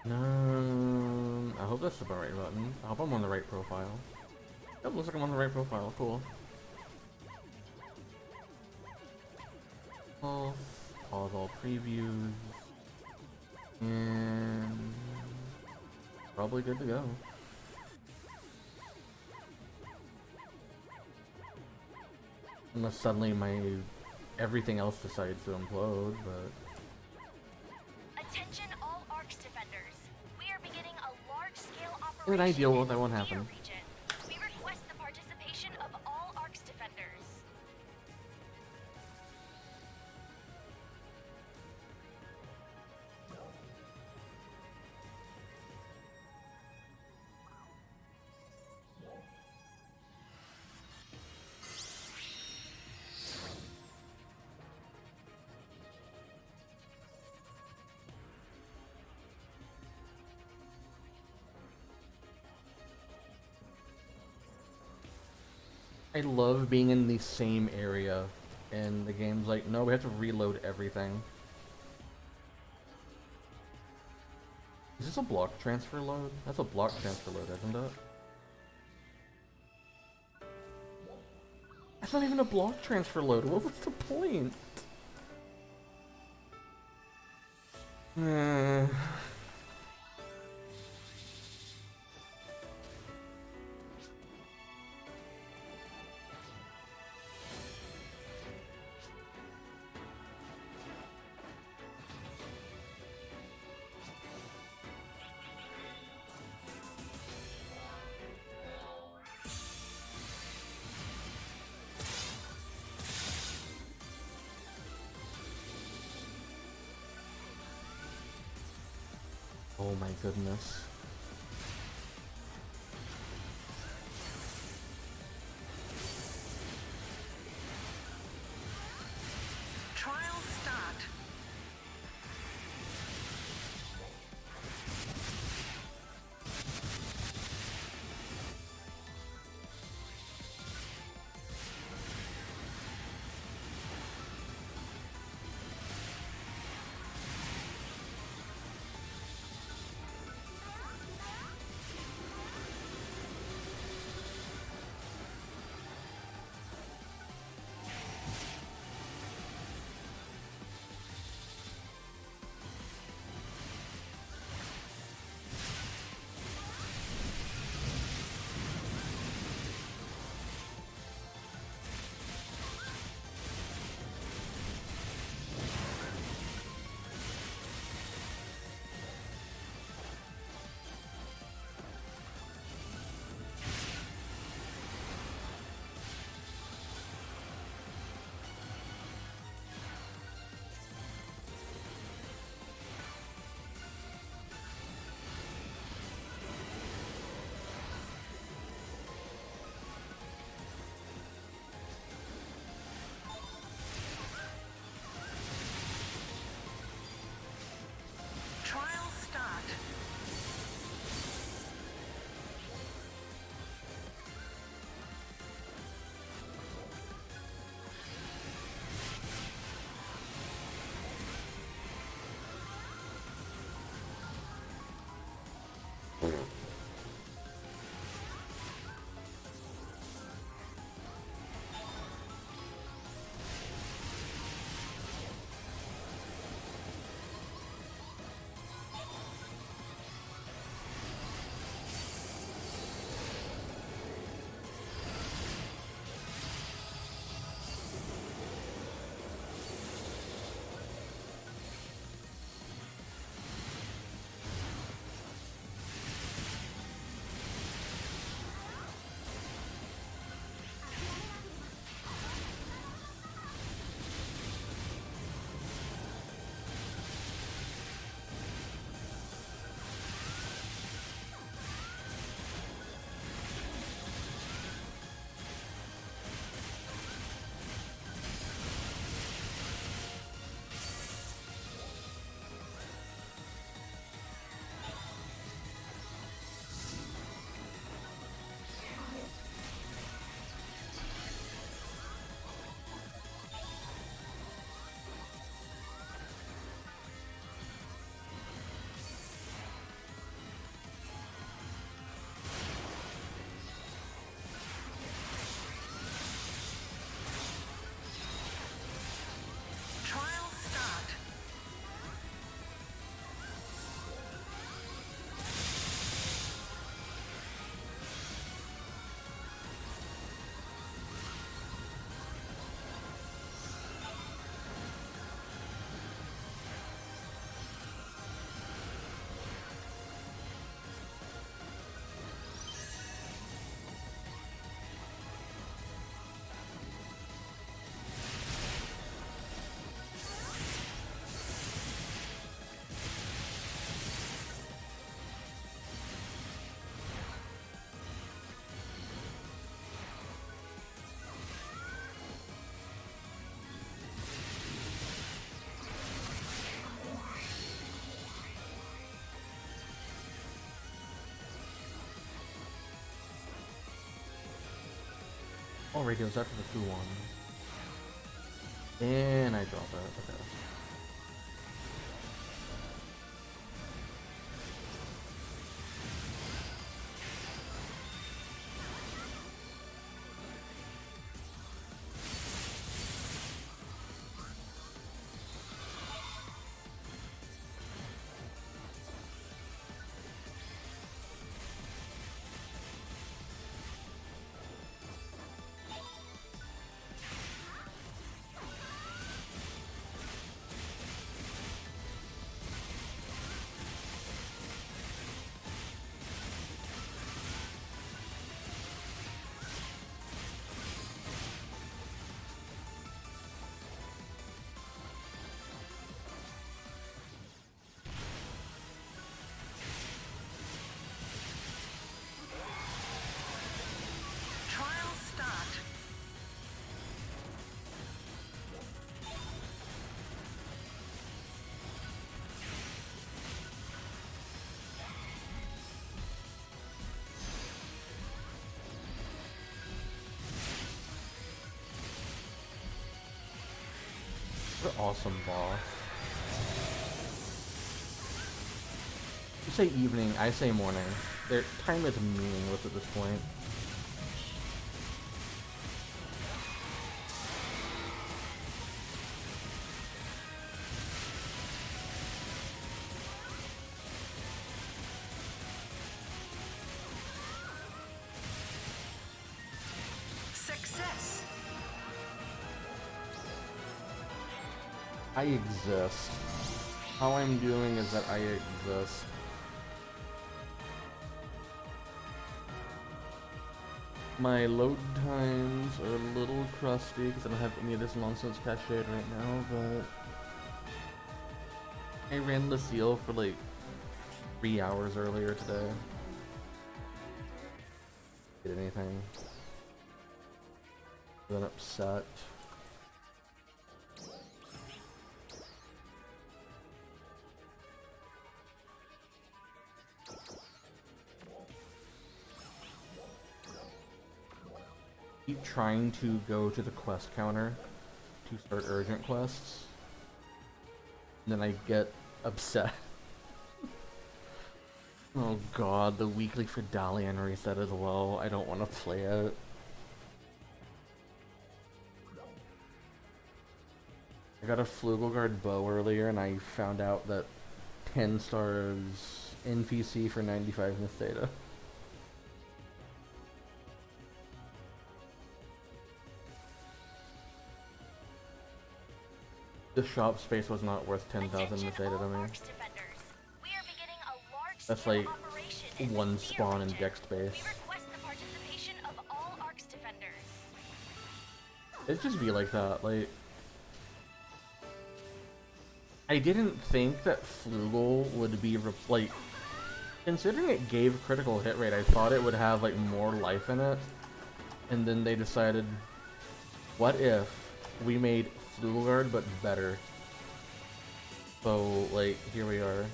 I hope that's the right button. I hope I'm on the right profile. Yep, looks like I'm on the right profile. Cool. Pause all previews. And probably good to go. Unless suddenly my everything else decides to implode, but Attention all ARCS defenders. We are beginning a large-scale operation in an ideal world in that won't the happen. region. We request the participation of all ARCS defenders. I love being in the same area, and the game's like, no, we have to reload everything. Is this a block transfer load? That's a block transfer load, isn't it? That's not even a block transfer load. What was the point? Oh my goodness. Trial start. Trial start. Oh, radio's after the 2-1. And I drop it. Okay. Trial start. What an awesome boss. You say evening, I say morning. Their time is meaningless at this point. Success. I exist. How I'm doing is that I exist. My load times are a little crusty because I don't have any of this nonsense cached right now, but I ran the seal for like 3 hours earlier today. Did anything? Then upset. Keep trying to go to the quest counter to start urgent quests. And then I get upset. Oh god, the weekly for Dalian reset as well. I don't want to play it. I got a Flugelguard bow earlier and I found out that 10 stars NPC for 95 Myth Data. The shop space was not worth 10,000 Myth Data to me. That's like one spawn in deck space. It'd just be like that, like... I didn't think that Flugel would be, like... Considering it gave critical hit rate, I thought it would have, like, more life in it. And then they decided, what if we made Flugelguard but better? So, like, here we are.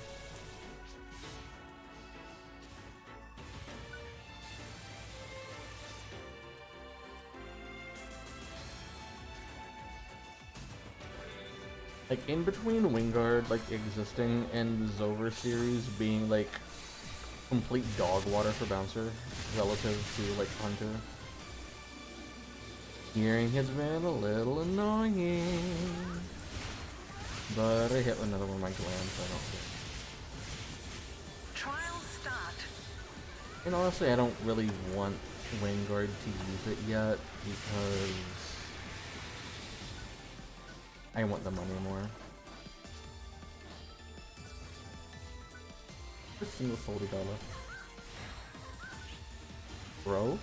Like, in between Wingard, like, existing and the Zover series being, like, complete dog water for Bouncer relative to, like, Hunter. Hearing has been a little annoying. But I hit another one of my glands, so I don't care. Trial start. And honestly, I don't really want Wingard to use it yet, because I want the money more. Just single Soldy Dollar. Bro?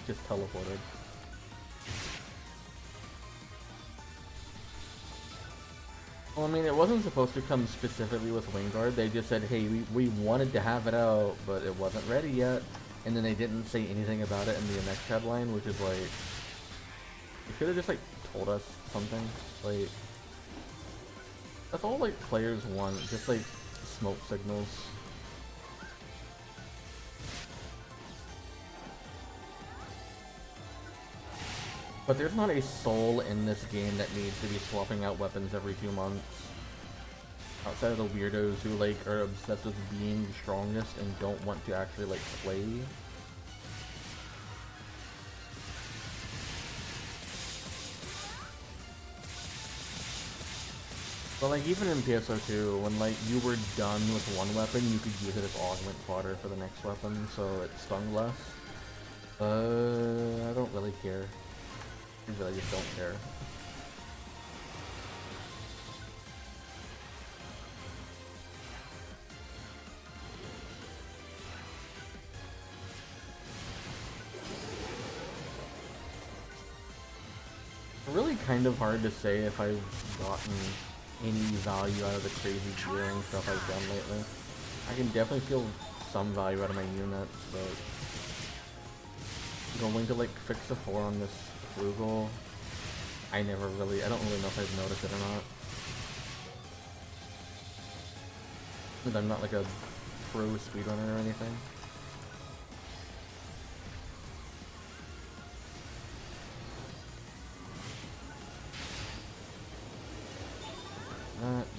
Just teleported. Well, I mean, it wasn't supposed to come specifically with Wingard. They just said, hey, we wanted to have it out, but it wasn't ready yet. And then they didn't say anything about it in the next headline, which is like... They could have just, like, told us something. Like... That's all, like, players want. Just, like, smoke signals. But there's not a soul in this game that needs to be swapping out weapons every 2 months. Outside of the weirdos who like are obsessed with being the strongest and don't want to actually like play. But like even in PSO2, when like you were done with one weapon, you could use it as augment fodder for the next weapon, so it stung less. I don't really care. I really just don't care. Really kind of hard to say if I've gotten any value out of the crazy gearing stuff I've done lately. I can definitely feel some value out of my units, but going to like fix the 4 on this frugal, I don't really know if I've noticed it or not. And I'm not like a pro speedrunner or anything.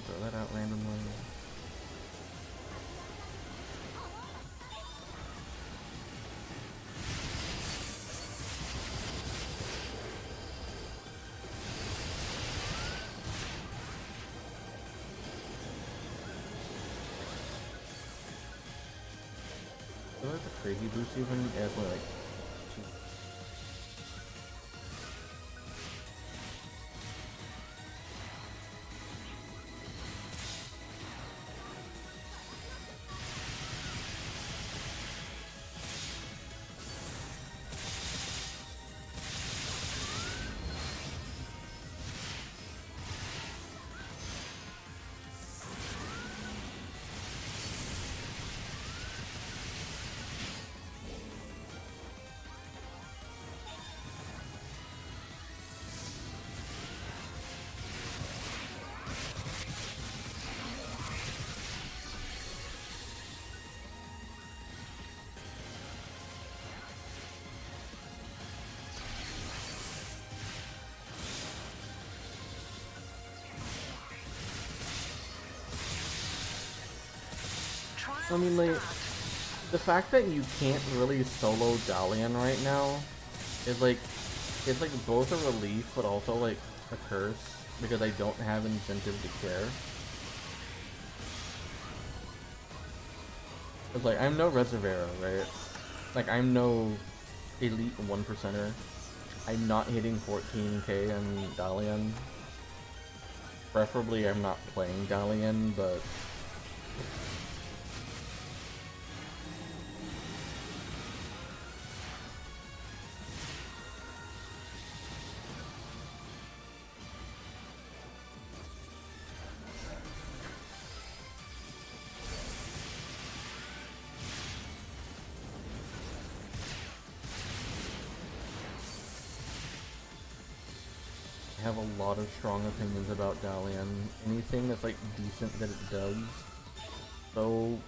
Throw that out randomly. Do I have a crazy boost even? Yeah, it's only like 2. I mean, like, the fact that you can't really solo Dalian right now is like, it's like both a relief but also like a curse because I don't have incentive to care. It's like, I'm no Reservera, right? Like, I'm no elite 1%er. I'm not hitting 14k on Dalian. Preferably I'm not playing Dalian, but I have a lot of strong opinions about Dalian. Anything that's like decent that it does, so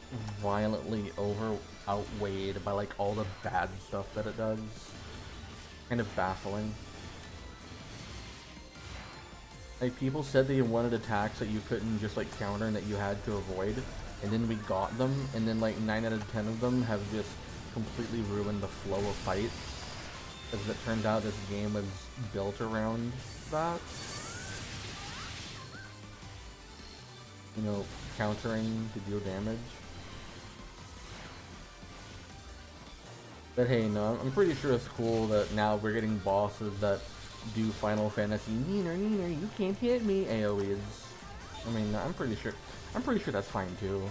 violently outweighed by like all the bad stuff that it does. Kind of baffling. Like people said they wanted attacks that you couldn't just like counter and that you had to avoid, and then we got them, and then like 9 out of 10 of them have just completely ruined the flow of fight. As it turned out, this game was built around that. You know, countering to deal damage. But hey, no, I'm pretty sure it's cool that now we're getting bosses that do Final Fantasy neener, you can't hit me AoEs. I mean, I'm pretty sure that's fine too.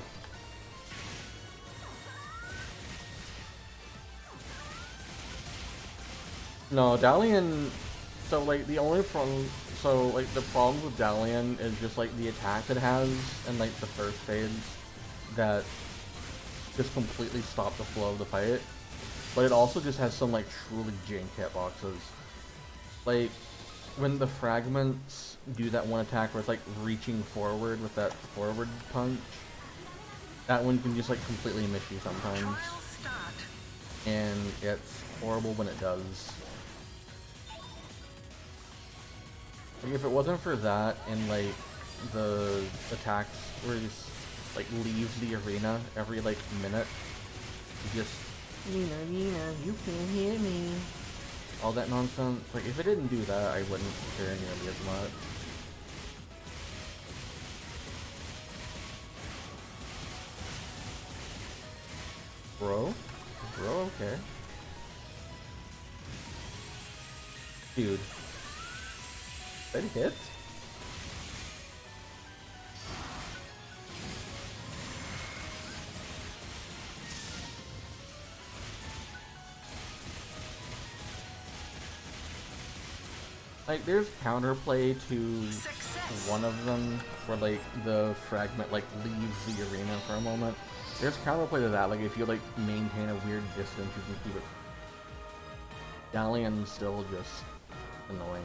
No, Dalian, so like the only problem, so like the problem with Dalian is just like the attack it has in like the first phase that just completely stop the flow of the fight. But it also just has some like truly jank hitboxes. Like when the fragments do that one attack where it's like reaching forward with that forward punch, that one can just like completely miss you sometimes. And it's horrible when it does. Like, if it wasn't for that and like the attacks where he just like leaves the arena every like minute, he just Nina, you can't hear me. All that nonsense. Like, if it didn't do that, I wouldn't care nearly as much. Bro? Bro, okay. Dude. That hit? Like, there's counterplay to Success. one of them where like the fragment like leaves the arena for a moment. There's counterplay to that, like if you like maintain a weird distance you can keep it. Galleon's still just annoying.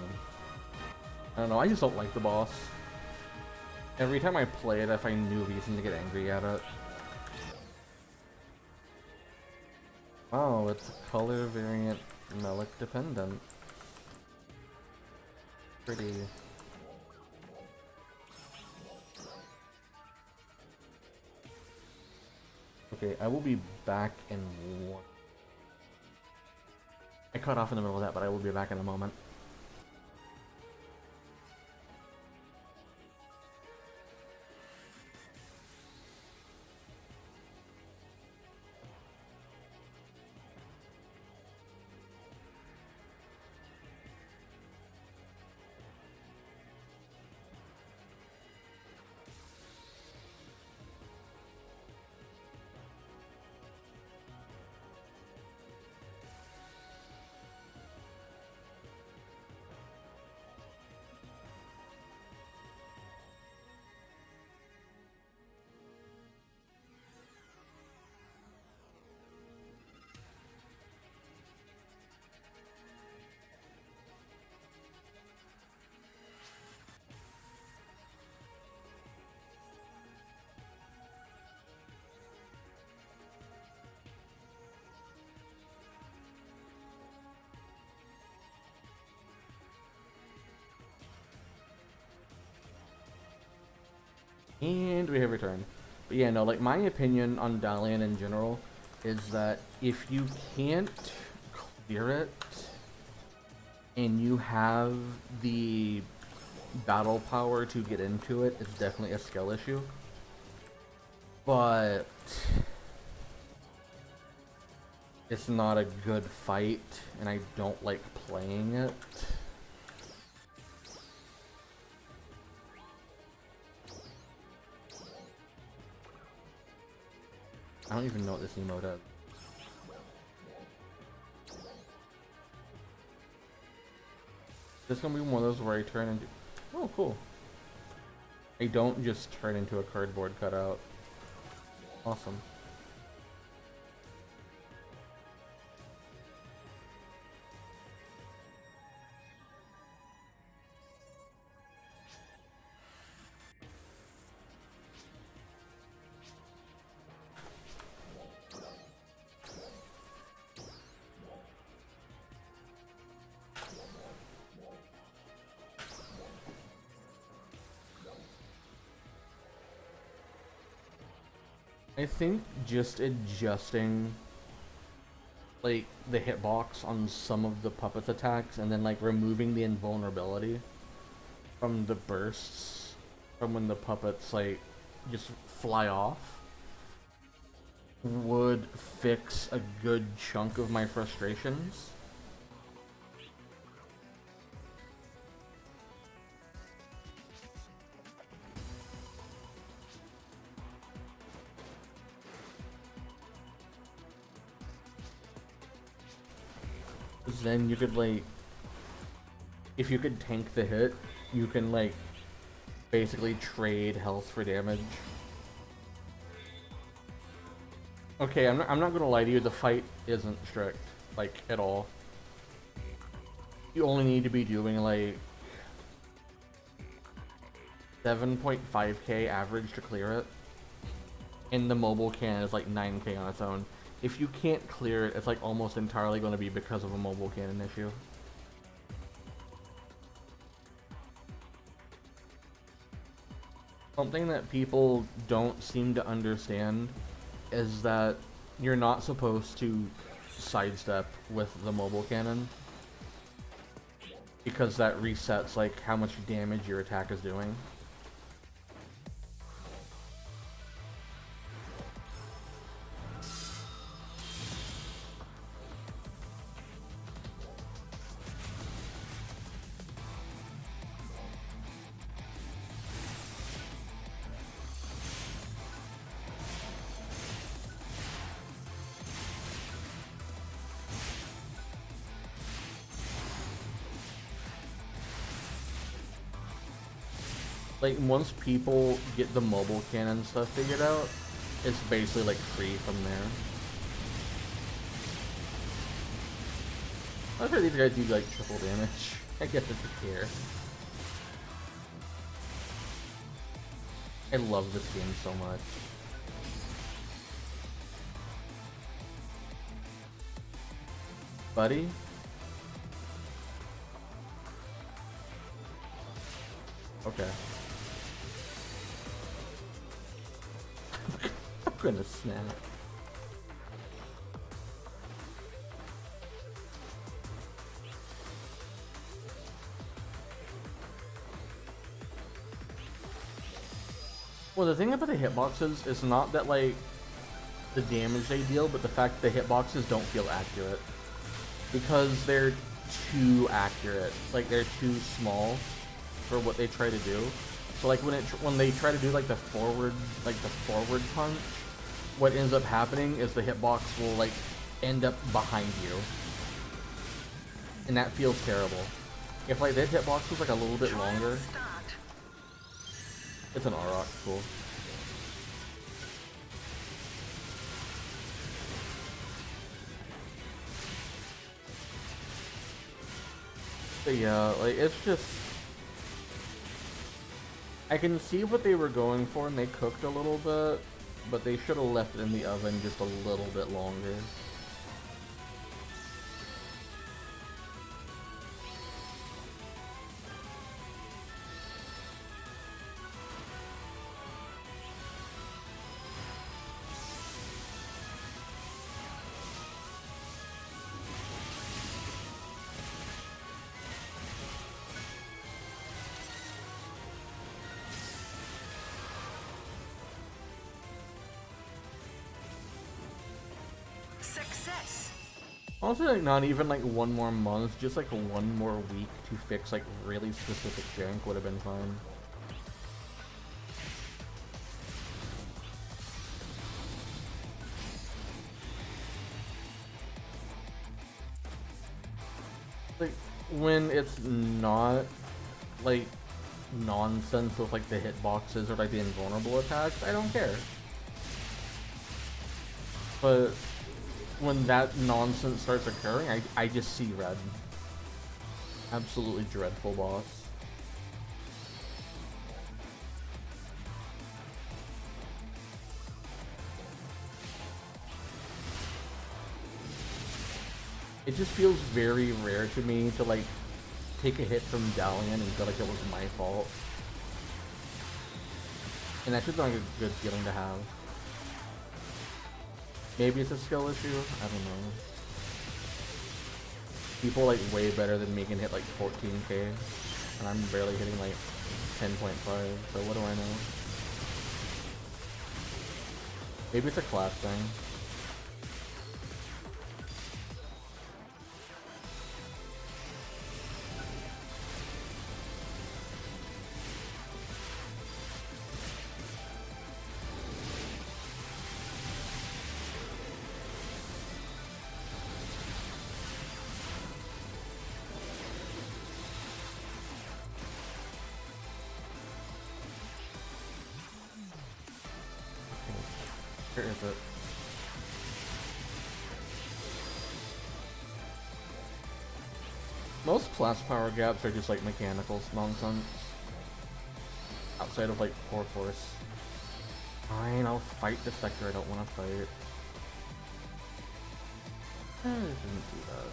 I don't know, I just don't like the boss. Every time I play it I find new reason to get angry at it. Oh, it's color variant Melic dependent. Pretty. Okay, I will be back in one. I cut off in the middle of that, but I will be back in a moment. And we have returned. But yeah, no, like my opinion on Dalian in general is that if you can't clear it and you have the battle power to get into it, it's definitely a skill issue. But it's not a good fight and I don't like playing it. I don't even know what this emote does. This is gonna be one of those where I turn into... Oh, cool. I don't just turn into a cardboard cutout. Awesome. I think just adjusting like the hitbox on some of the puppet's attacks and then like removing the invulnerability from the bursts from when the puppets like just fly off would fix a good chunk of my frustrations. Then you could like, if you could tank the hit, you can like basically trade health for damage. Okay, I'm not gonna lie to you, the fight isn't strict, like, at all. You only need to be doing like 7.5k average to clear it. And the mobile can is like 9k on its own. If you can't clear it, it's like almost entirely going to be because of a mobile cannon issue. Something that people don't seem to understand is that you're not supposed to sidestep with the mobile cannon, because that resets like how much damage your attack is doing. Like, once people get the mobile cannon stuff figured out, it's basically like free from there. I've heard these guys do like triple damage. I guess it's a care. I love this game so much. Buddy? Okay. I'm gonna snap. Well, the thing about the hitboxes is not that, like, the damage they deal, but the fact that the hitboxes don't feel accurate. Because they're too accurate. Like, they're too small for what they try to do. So, like, when they try to do, like, the forward punch, what ends up happening is the hitbox will, like, end up behind you. And that feels terrible. If, like, that hitbox was, like, a little bit longer... It's an Auroch, cool. But yeah, like, it's just... I can see what they were going for, and they cooked a little bit, but they should have left it in the oven just a little bit longer. Success. Honestly, like, not even like one more month, just like one more week to fix like really specific jank would have been fine. Like, when it's not like nonsense with like the hitboxes or like the invulnerable attacks, I don't care. But when that nonsense starts occurring, I just see red. Absolutely dreadful boss. It just feels very rare to me to like take a hit from Dalian and feel like it was my fault. And that's just not a good feeling to have. Maybe it's a skill issue, I don't know. People like way better than me can hit like 14k, and I'm barely hitting like 10.5, so what do I know? Maybe it's a class thing. Where is it? Most class power gaps are just like mechanical nonsense. Outside of like core force. Fine, I'll fight the sector I don't want to fight. I shouldn't do that.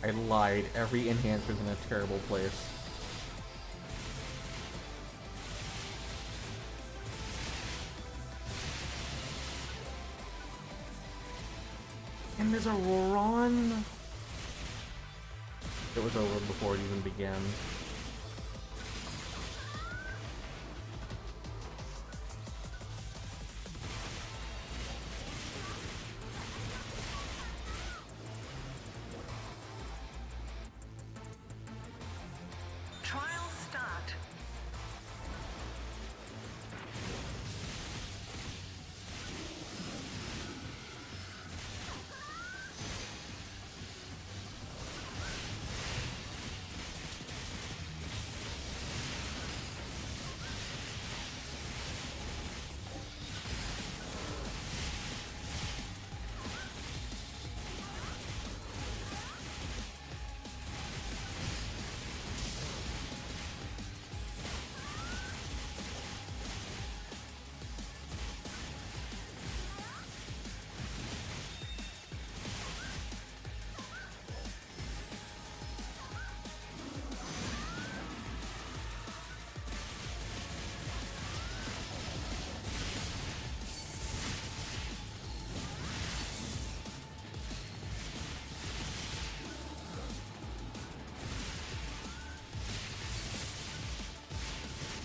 I lied. Every enhancer's in a terrible place. And there's a Roron. It was over before it even began. Trial start.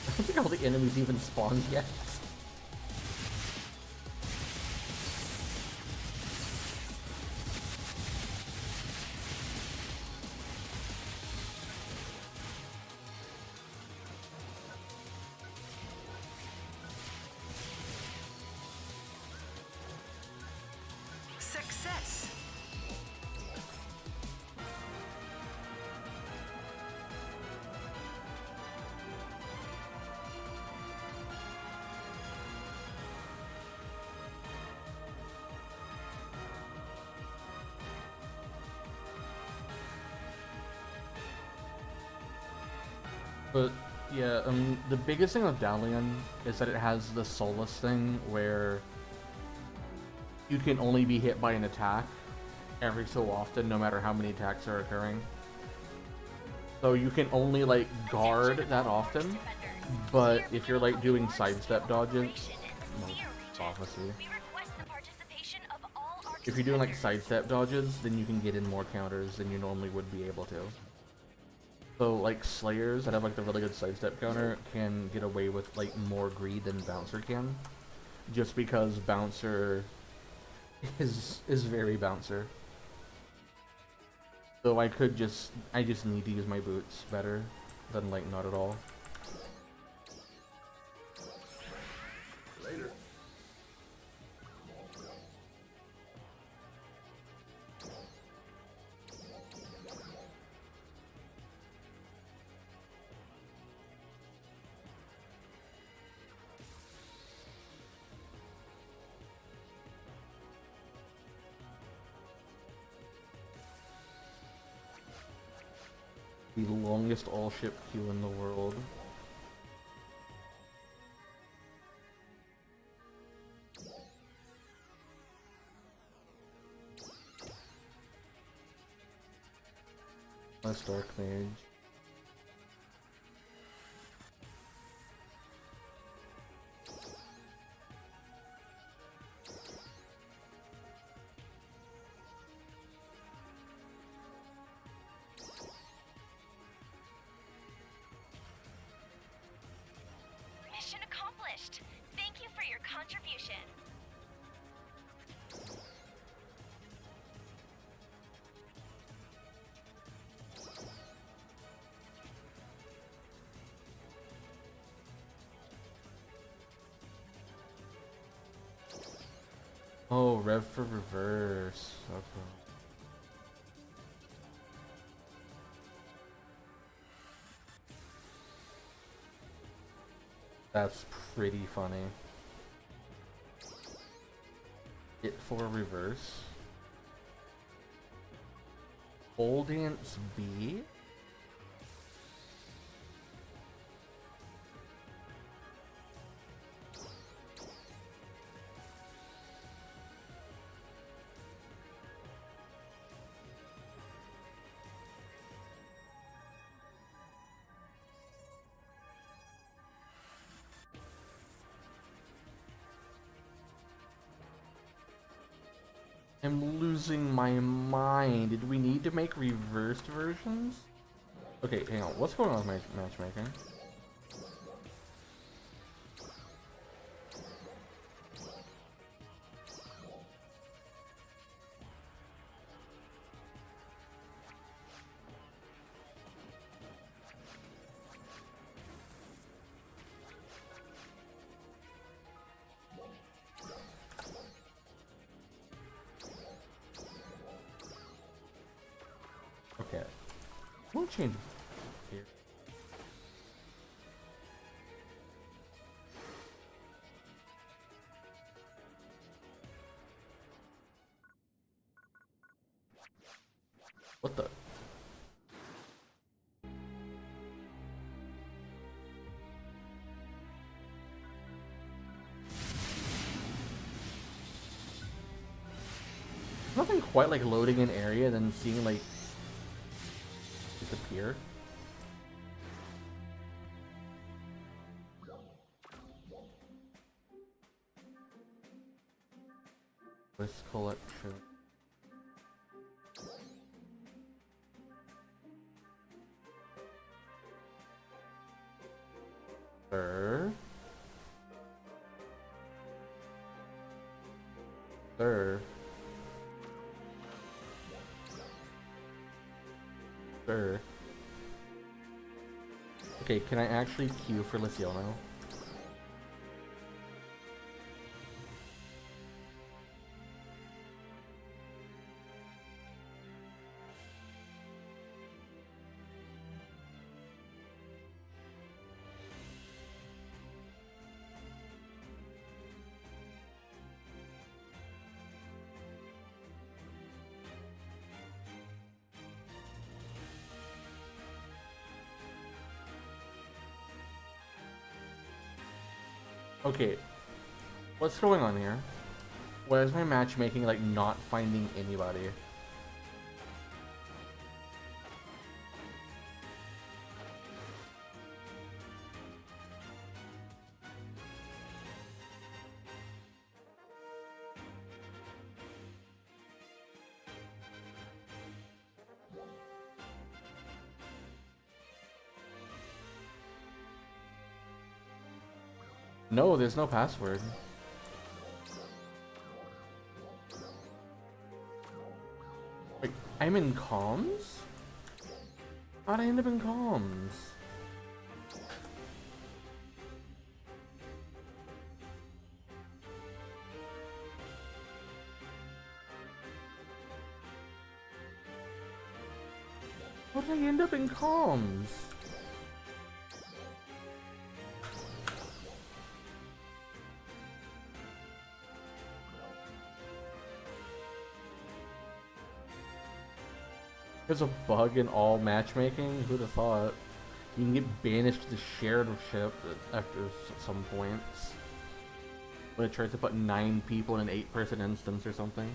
I don't think all the enemies even spawned yet. Success. But yeah, the biggest thing with Dalian is that it has the Solus thing where you can only be hit by an attack every so often, no matter how many attacks are occurring. So you can only like guard that often, but if you're like doing sidestep dodges, prophecy. If you're doing like sidestep dodges, then you can get in more counters than you normally would be able to. So like Slayers that have like the really good sidestep counter can get away with like more greed than Bouncer can, just because Bouncer is very Bouncer. So I just need to use my boots better than like not at all. Later. The longest all-ship queue in the world. That's Dark Mage. Mission accomplished. Thank you for your contribution. Oh, Rev for reverse. Okay. That's pretty funny. Hit for reverse. Full dance B? I'm losing my mind. Did we need to make reversed versions? Okay, hang on. What's going on with my matchmaking? Okay. We'll change here. What the? Nothing quite like loading an area and then seeing like disappear. This collection. Sir. Sir. Sir. Okay, can I actually queue for Lucille now? Okay, what's going on here? Why is my matchmaking like not finding anybody? No, there's no password. Wait, I'm in comms? How'd I end up in comms? How did I end up in comms? There's a bug in all matchmaking? Who'd have thought? You can get banished to the shared ship after some points. When it tries to put 9 people in an 8-person instance or something.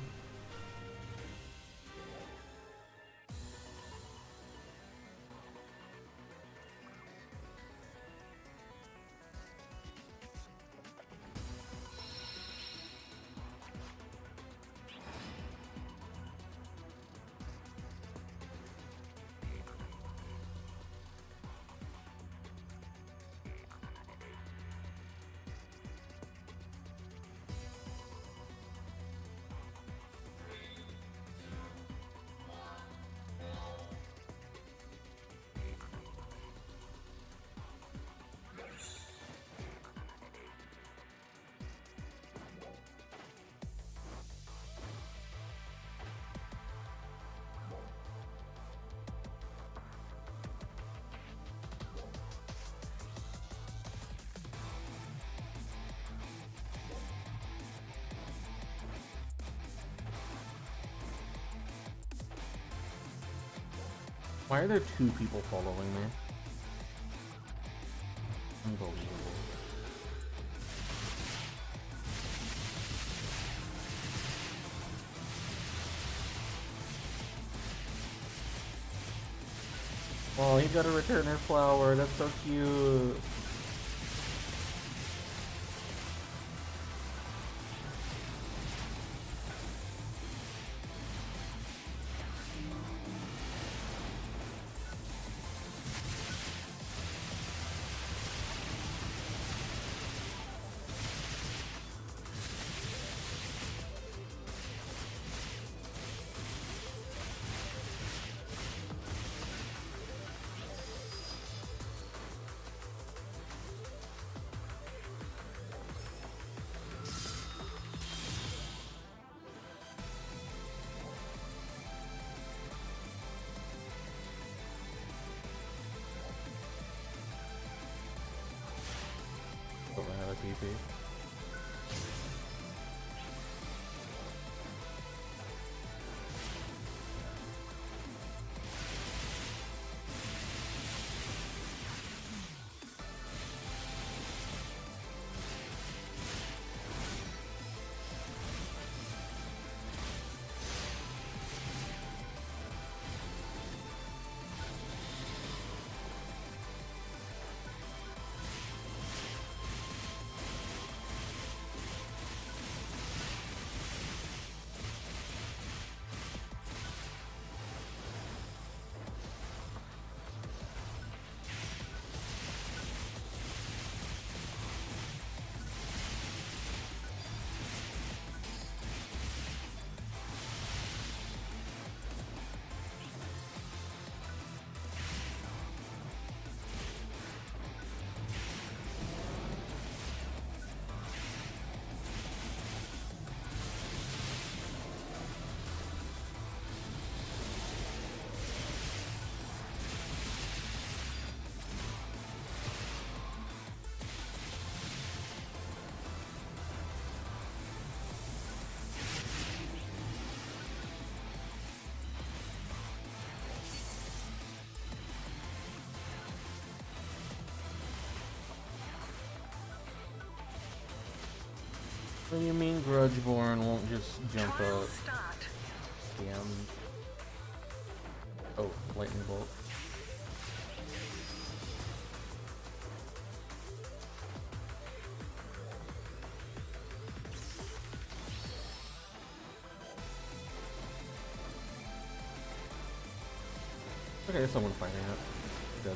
Why are there 2 people following me? Unbelievable. Oh, he got a returner flower. That's so cute. TP. What do you mean Grudgeborn won't just jump Trial up? start. Scam. Oh, lightning bolt. Okay, someone fighting it. Dead.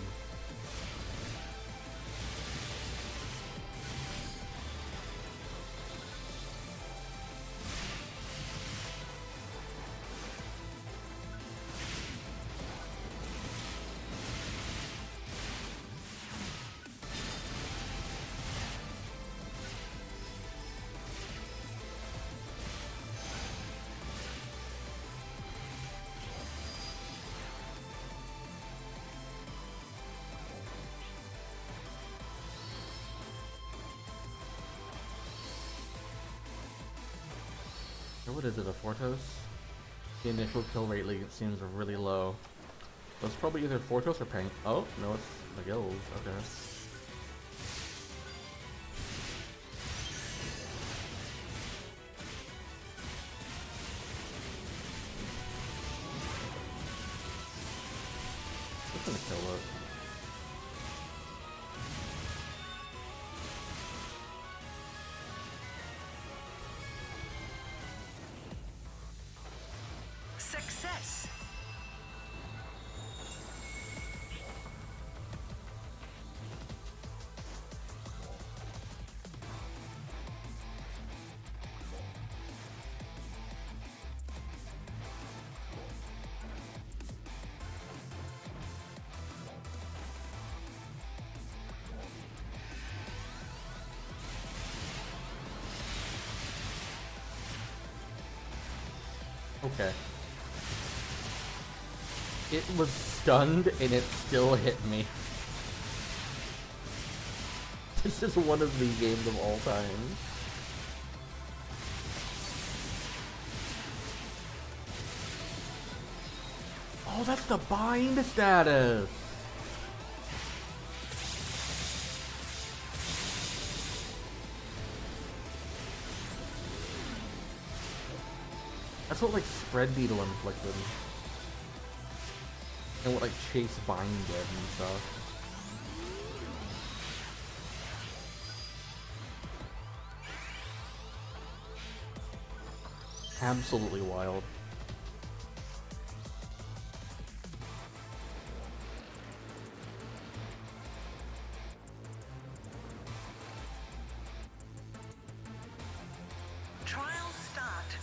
What is it, a Fortos? The initial kill rate seems really low. That's probably either Fortos or Pang. Oh, no, it's McGill's. Okay. It's gonna kill it. Success. Okay. It was stunned and it still hit me. This is one of the games of all time. Oh, that's the bind status! That's what, like, Spread Beetle inflicted. And what, like, Chase Bind did and stuff. Absolutely wild. Trial start.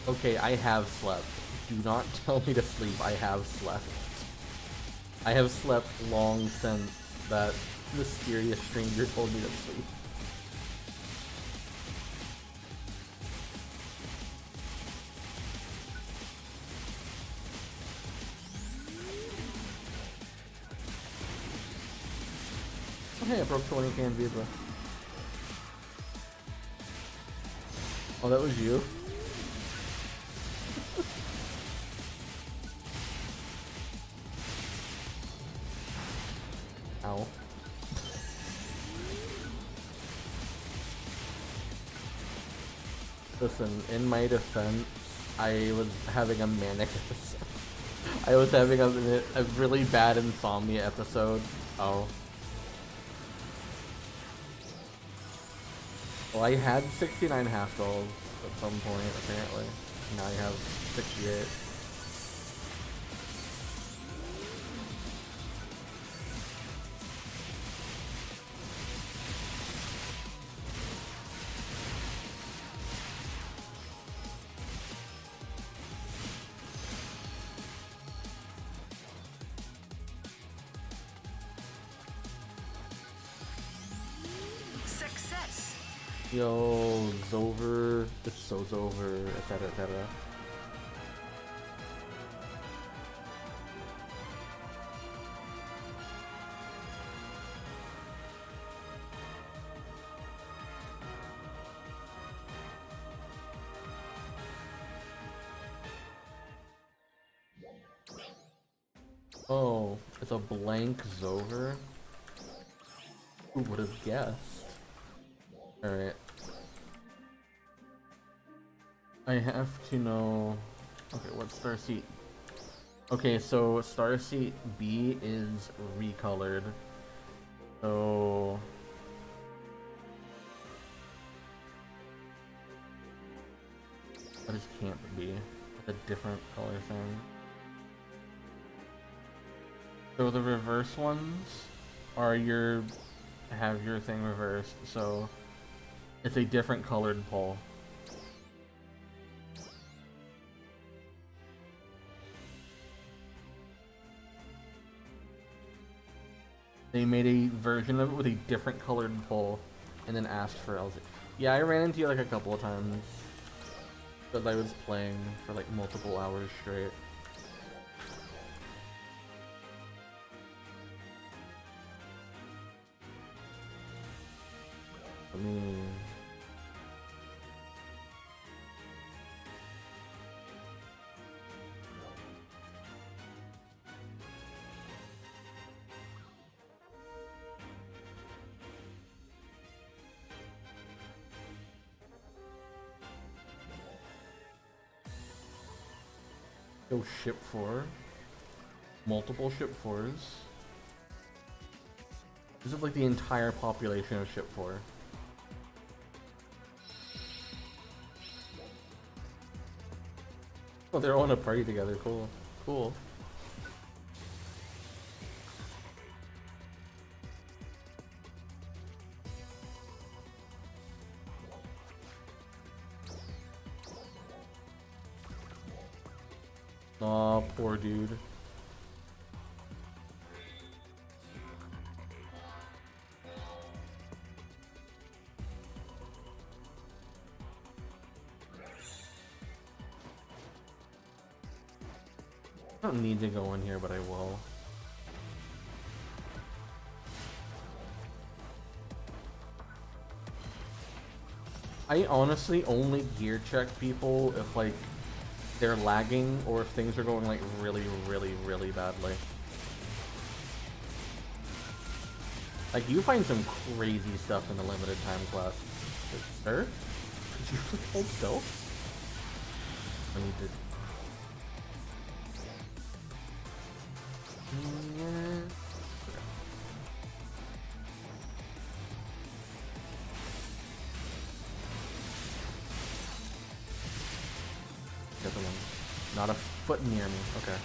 Okay, I have slept. Do not tell me to sleep. I have slept. I have slept long since that mysterious stranger told me to sleep. Oh, hey, I broke 20 can Vibra. Oh, that was you? Ow. Listen, in my defense, I was having a manic episode. I was having a really bad insomnia episode. Oh. Well, I had 69 half dolls at some point, apparently. Now I have 68. Success. Yo, Zover, it's so Zover, etc, etc. Oh, it's a blank Zover? Who would have guessed? Alright. I have to know... Okay, what's Star Seat? Okay, so Star Seat B is recolored. So... What is Camp B? It's a different color thing. So the reverse ones are have your thing reversed, so it's a different colored pole. They made a version of it with a different colored pole and then asked for LZ. Yeah, I ran into you like a couple of times, but I was playing for like multiple hours straight. I mean... Go ship 4. Multiple ship 4s. This is like the entire population of ship 4. Oh, they're all in a party together. Cool. Cool. Aw, poor dude. I don't need to go in here, but I will. I honestly only gear check people if like they're lagging or if things are going like really badly. Like you find some crazy stuff in the limited time class. Like, sir? Did you hold still? I need to... Not a foot near me. Okay.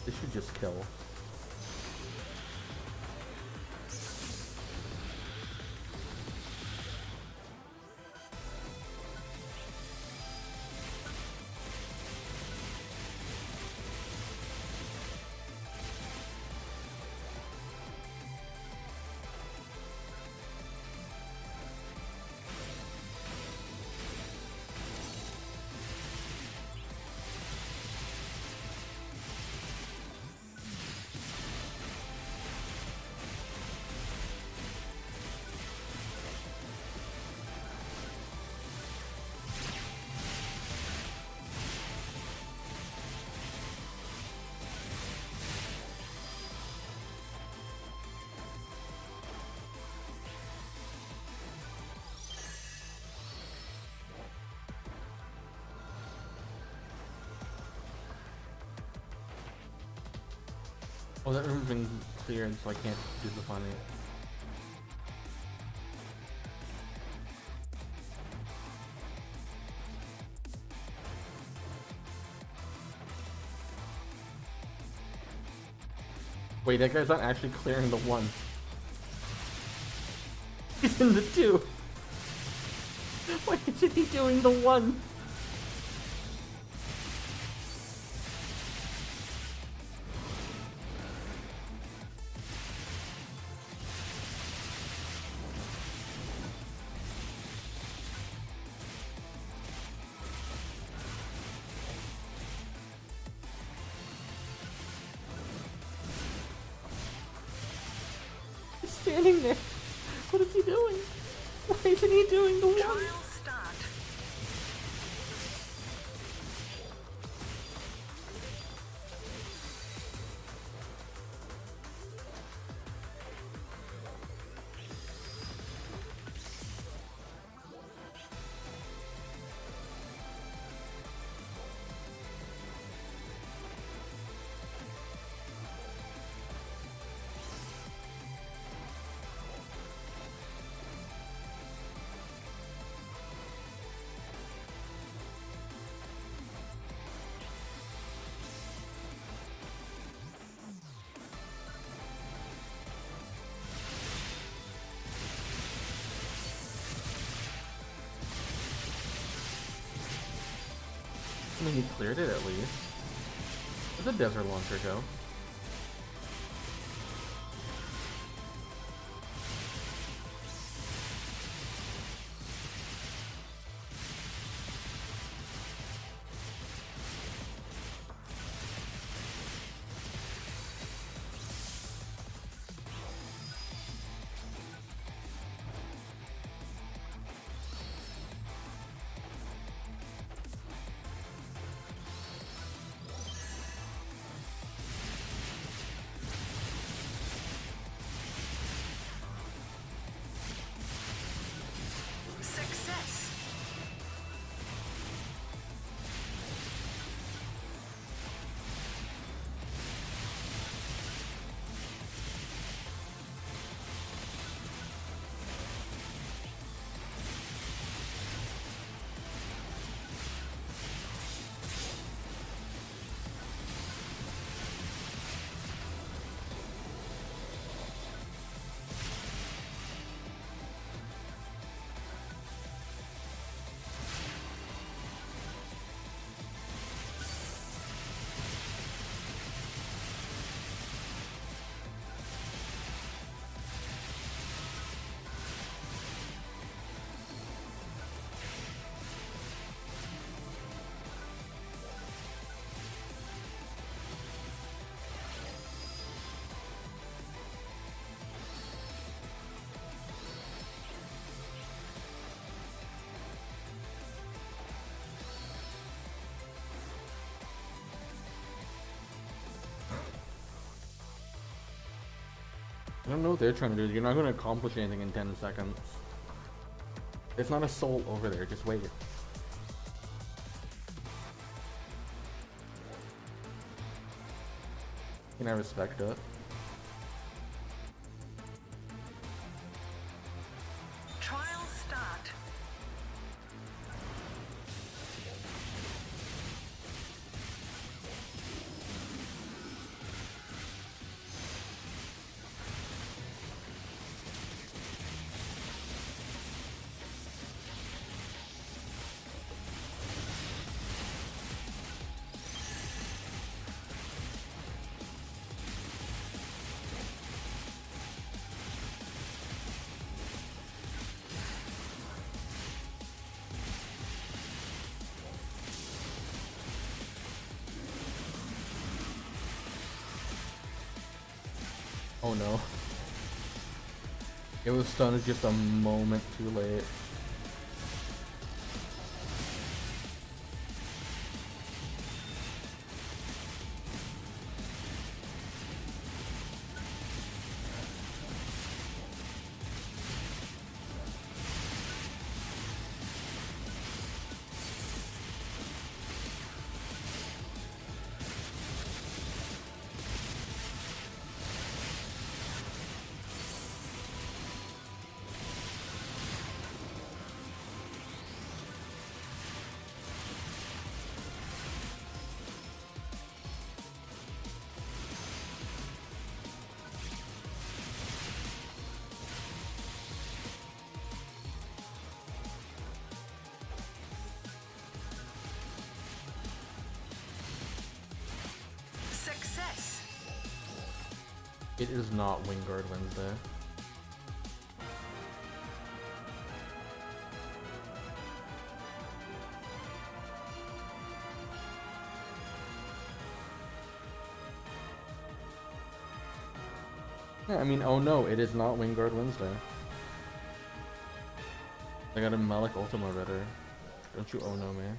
This should just kill. Oh, that room's been cleared, so I can't do the funny. Wait, that guy's not actually clearing the 1. He's in the 2. Why isn't he doing the 1? He's standing there. What is he doing? Why isn't he doing the 1? Trial start. I mean, he cleared it at least. Where'd the desert launcher go? Success. I don't know what they're trying to do. You're not going to accomplish anything in 10 seconds. It's not a soul over there. Just wait. Can I respect it? Trial start. Oh no. It was stunned just a moment too late. Success. It is not Wingard Wednesday. Yeah, I mean, oh no, it is not Wingard Wednesday. I got a Malik Ultima better. Don't you oh no, man.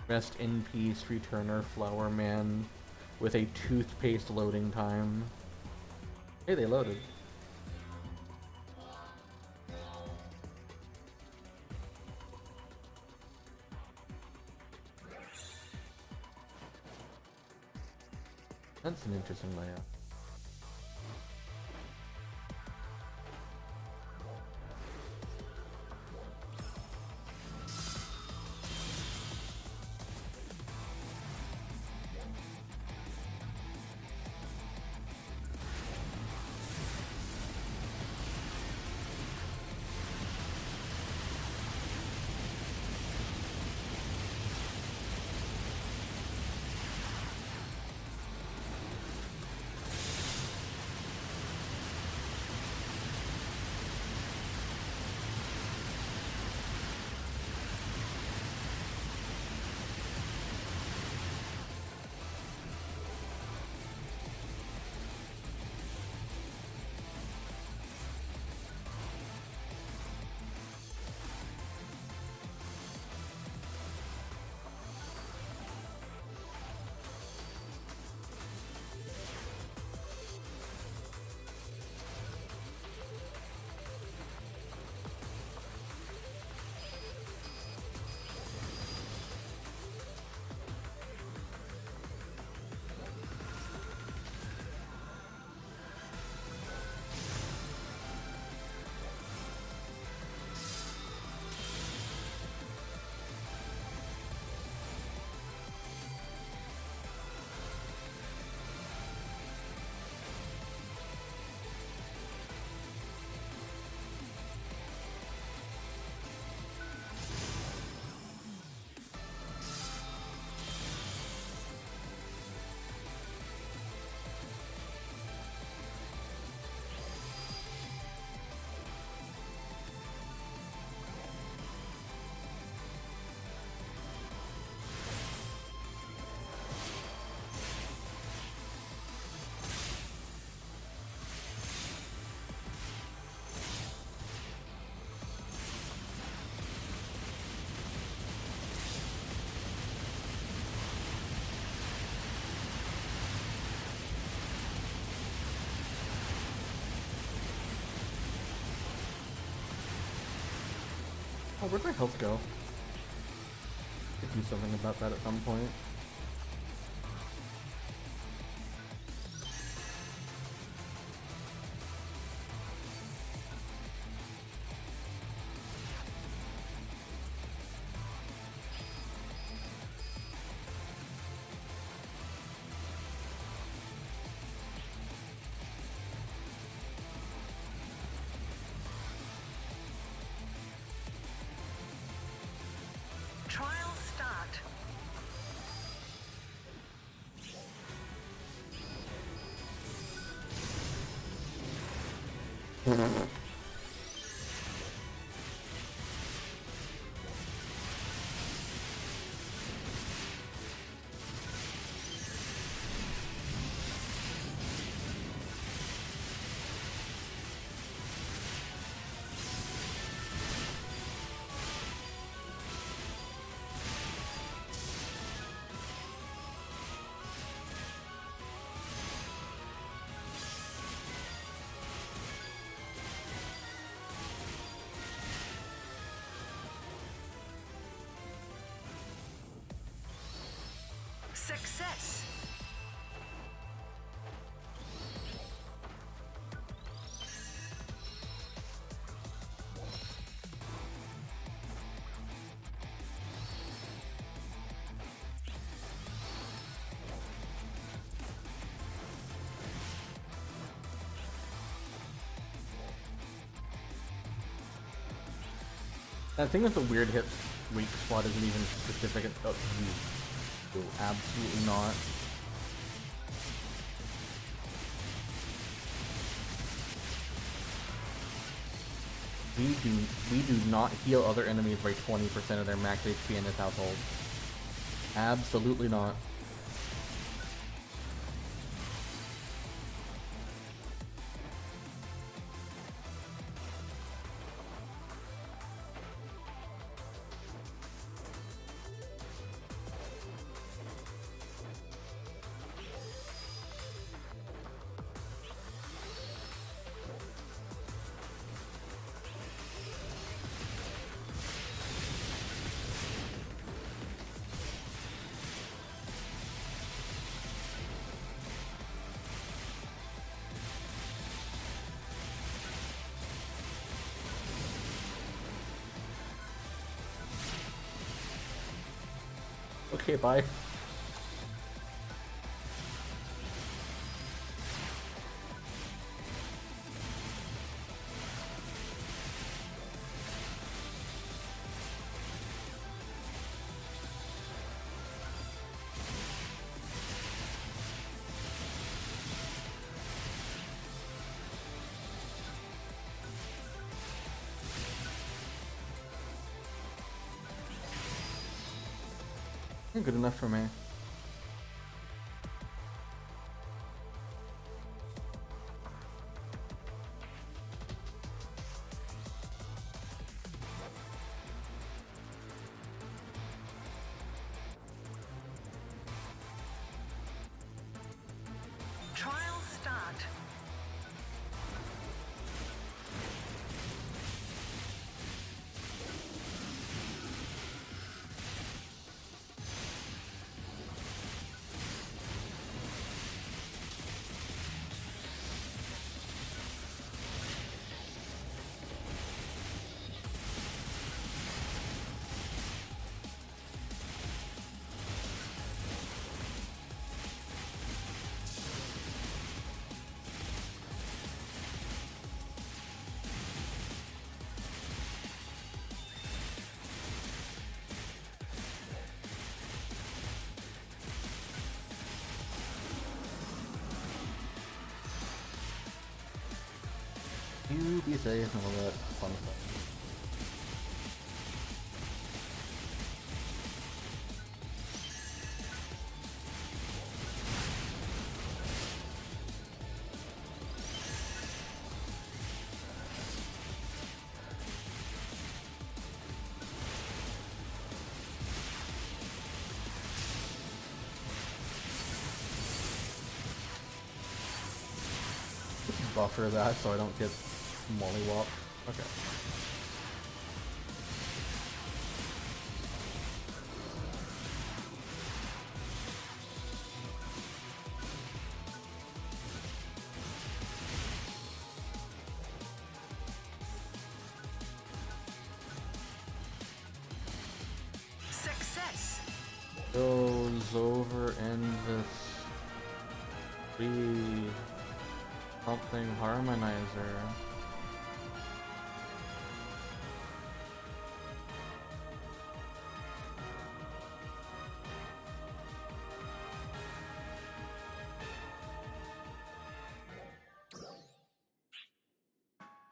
Rest in peace, Returner Flower Man, with a toothpaste loading time. Hey, they loaded. That's an interesting layout. Oh, where'd my health go? Could do something about that at some point. Trial start. Success. That thing with the weird hit weak spot isn't even specific. Oh, you. Absolutely not. We do not heal other enemies by 20% of their max HP in this household. Absolutely not. Okay, bye. Good enough for me. Trial start. You be safe and all that fun stuff. Buffer that so I don't get mollywop. Okay. goes over in this free something harmonizer.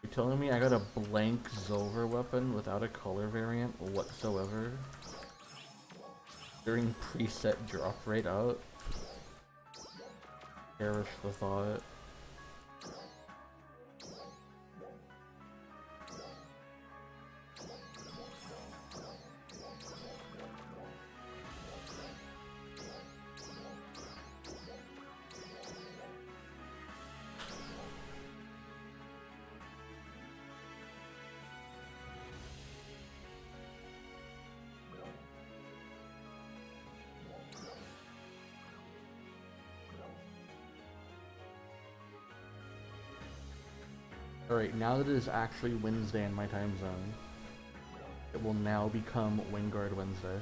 You're telling me I got a blank Zolver weapon without a color variant whatsoever? During preset drop rate out? Perish the thought. Alright, now that it is actually Wednesday in my time zone, it will now become Wingard Wednesday.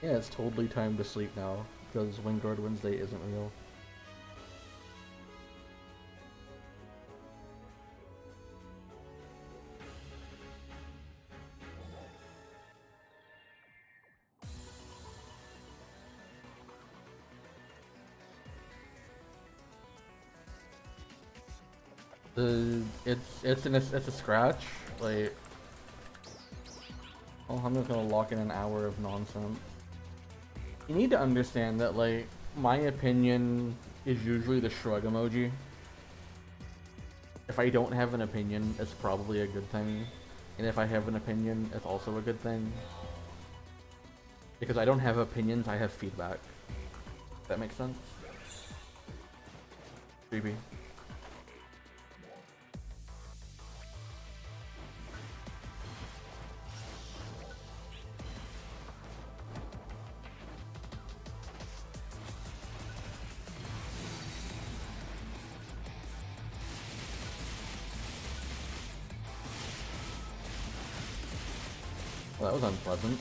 Yeah, it's totally time to sleep now, because Wingard Wednesday isn't real. It's a scratch, like, oh, I'm just gonna lock in an hour of nonsense. You need to understand that, like, my opinion is usually the shrug emoji. If I don't have an opinion, it's probably a good thing. And if I have an opinion, it's also a good thing. Because I don't have opinions, I have feedback. That makes sense? Creepy. Well, that was unpleasant.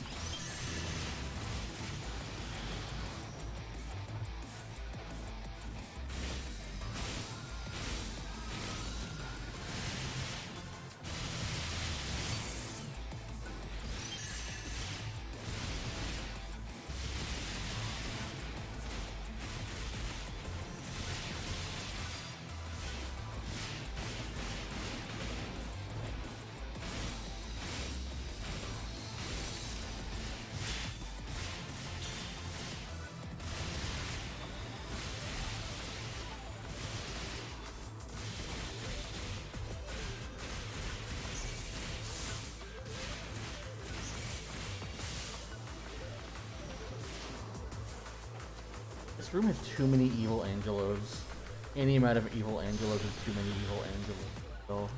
This room has too many evil Angelos. Any amount of evil Angelos is too many evil Angelos. So.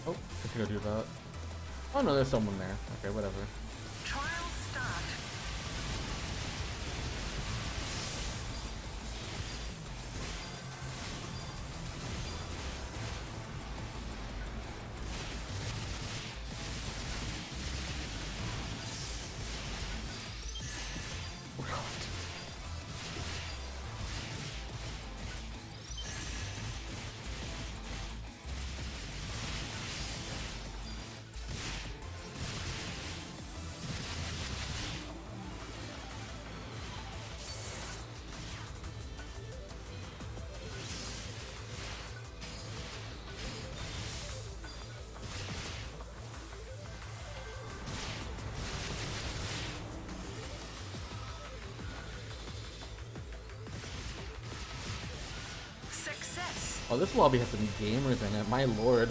Oh, I should go do that. Oh no, there's someone there. Okay, whatever. Trial start. Oh god. Success. Oh, this lobby has some gamers in it, my lord.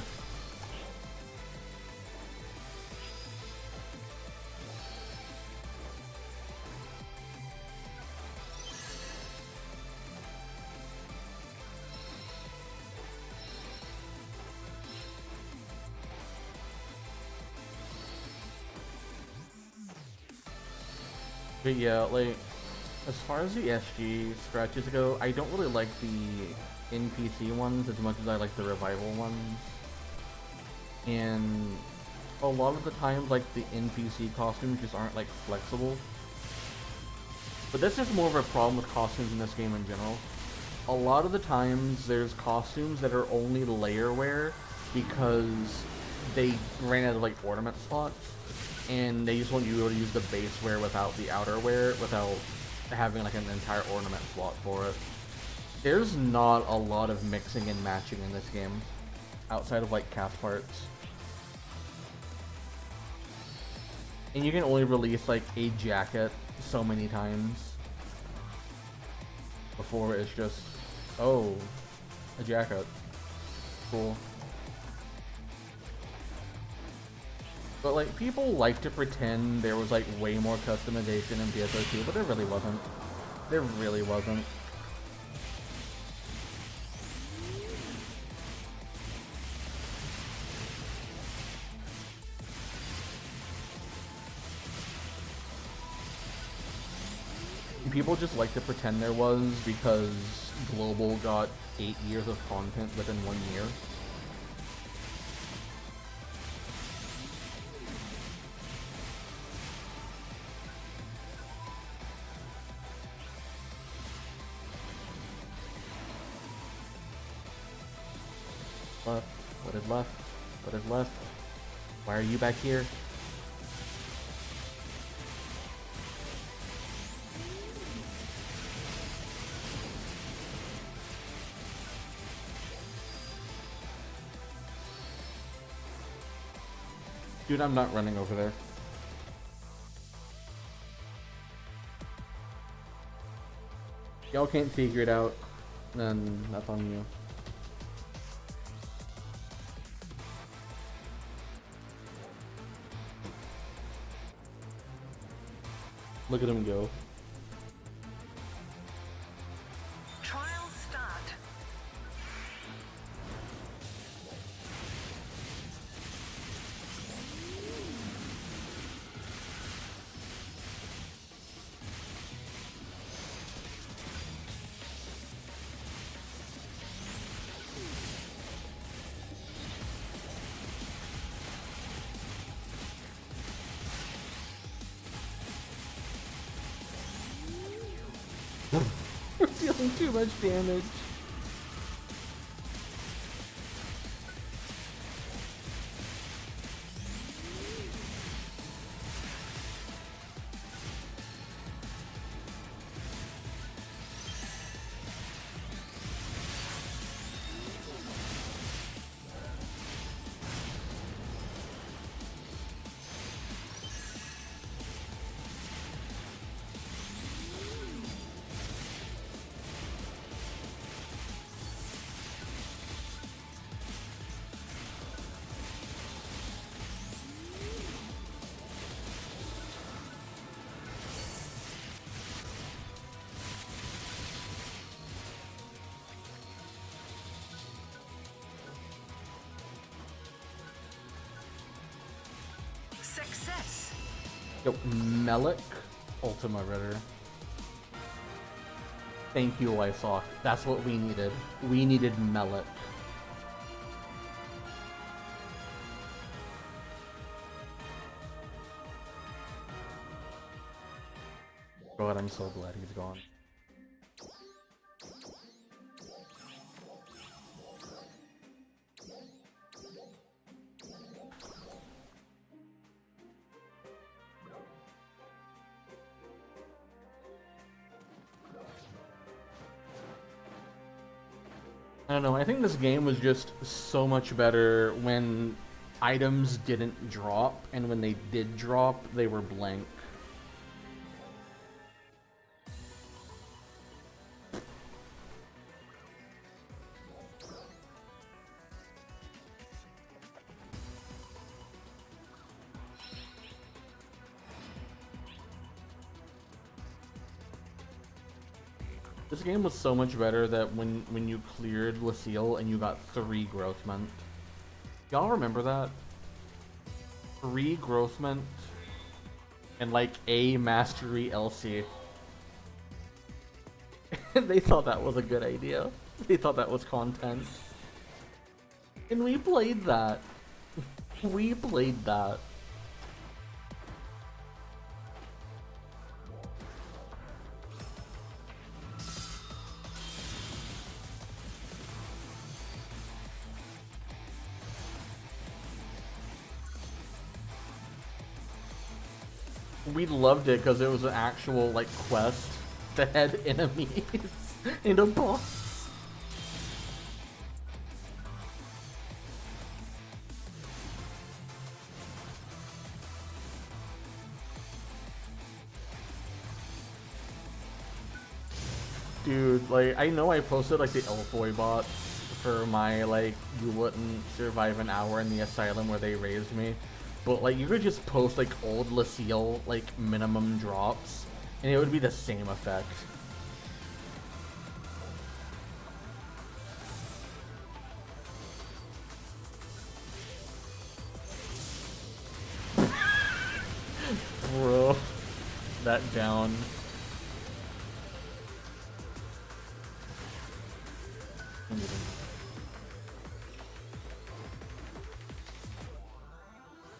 But yeah, like, as far as the SG scratches go, I don't really like the NPC ones as much as I like the revival ones. And a lot of the times, like, the NPC costumes just aren't, like, flexible. But that's just more of a problem with costumes in this game in general. A lot of the times, there's costumes that are only layer wear because they ran out of, like, ornament slots. And they just want you to use the base wear without the outer wear, without having like an entire ornament slot for it. There's not a lot of mixing and matching in this game, outside of like cap parts. And you can only release like a jacket so many times before it's just, oh, a jacket. Cool. But like, people like to pretend there was like way more customization in PSO2, but there really wasn't. There really wasn't. People just like to pretend there was because Global got 8 years of content within 1 year. Left. What is left? What is left? Why are you back here? Dude, I'm not running over there. Y'all can't figure it out, then that's on you. Look at him go. Trial start. We're dealing too much damage. Success. Yo, Melik, Ultima Ritter. Thank you, Lysock. That's what we needed. We needed Melik. God, I'm so glad he's gone. I don't know, I think this game was just so much better when items didn't drop, and when they did drop, they were blank. This game was so much better that when you cleared Lucille and you got 3 growth mint. Y'all remember that? 3 growth mint and like a mastery LC. They thought that was a good idea. They thought that was content. And we played that. We played that. We loved it because it was an actual like quest that had enemies and a boss. Dude, like I know I posted like the Elfoy bots for my like you wouldn't survive an hour in the asylum where they raised me. But like you could just post like old Lucille like minimum drops and it would be the same effect. Bro, that down.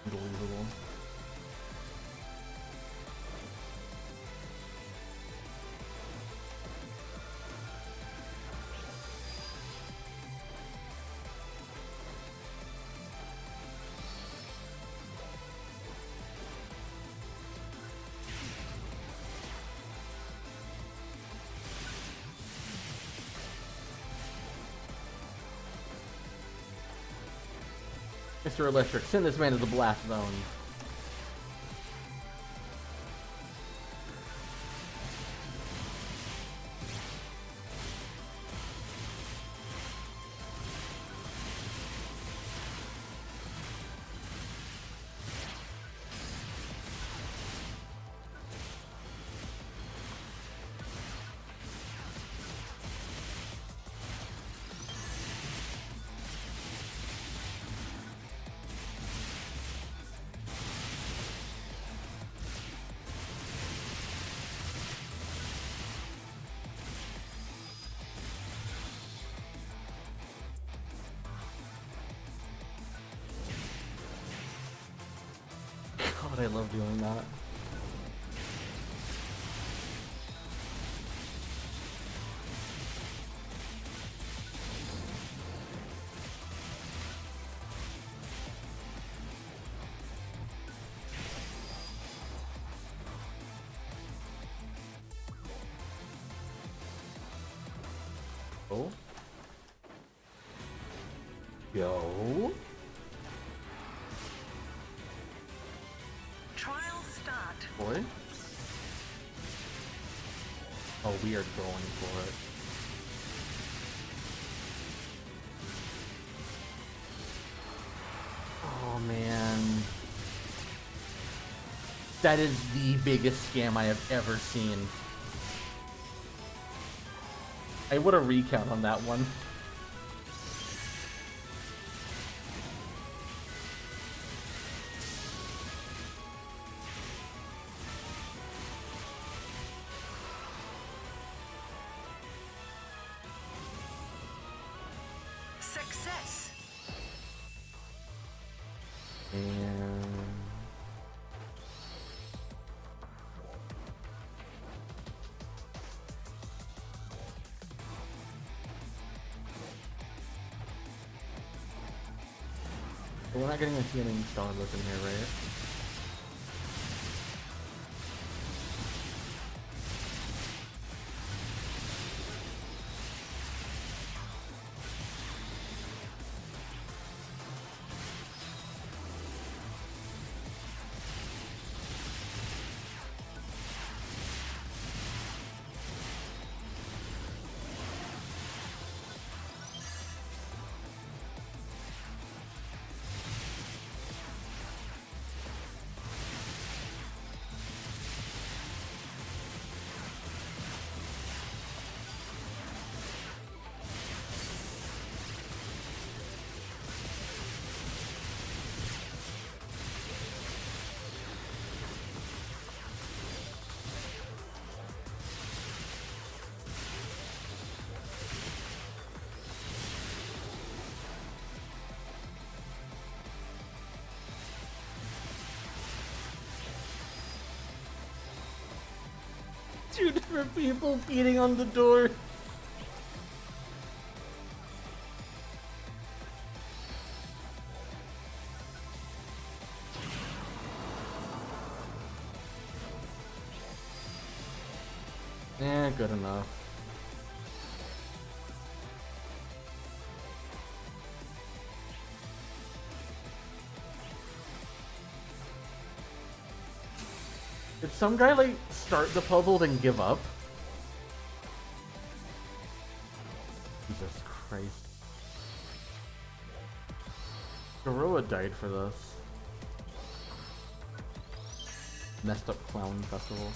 Unbelievable. Mr. Electric, send this man to the blast zone. God, I love doing that. Oh. Yo. Trial start. Boy. Oh, we are going for it. Oh man. That is the biggest scam I have ever seen. I would have recount on that one. Success. And we're not getting a healing star look in here, right? Two different people beating on the door. Eh, good enough. Did some guy, like, start the puzzle then give up? Jesus Christ. Garoa died for this. Messed up clown festival.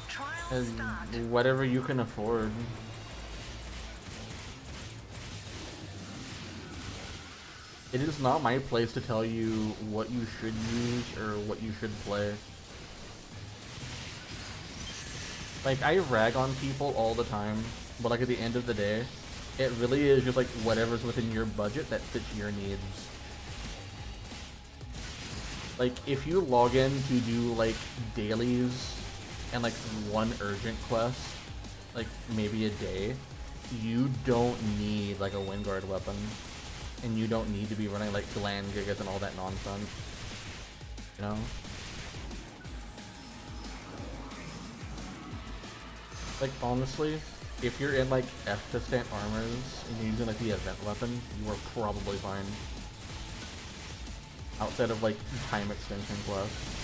Trial start. And whatever you can afford. It is not my place to tell you what you should use or what you should play. Like, I rag on people all the time, but like at the end of the day, it really is just like whatever's within your budget that fits your needs. Like, if you log in to do like dailies and like one urgent quest, like maybe a day, you don't need like a wingard weapon. And you don't need to be running like gland gigas and all that nonsense. You know? Like, honestly, if you're in like F-Distant armors and you're using like the event weapon, you are probably fine. Outside of like time extension quests.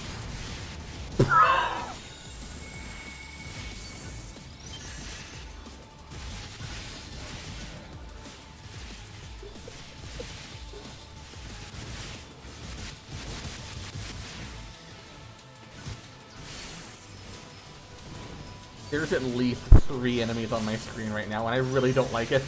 There's at least 3 enemies on my screen right now, and I really don't like it.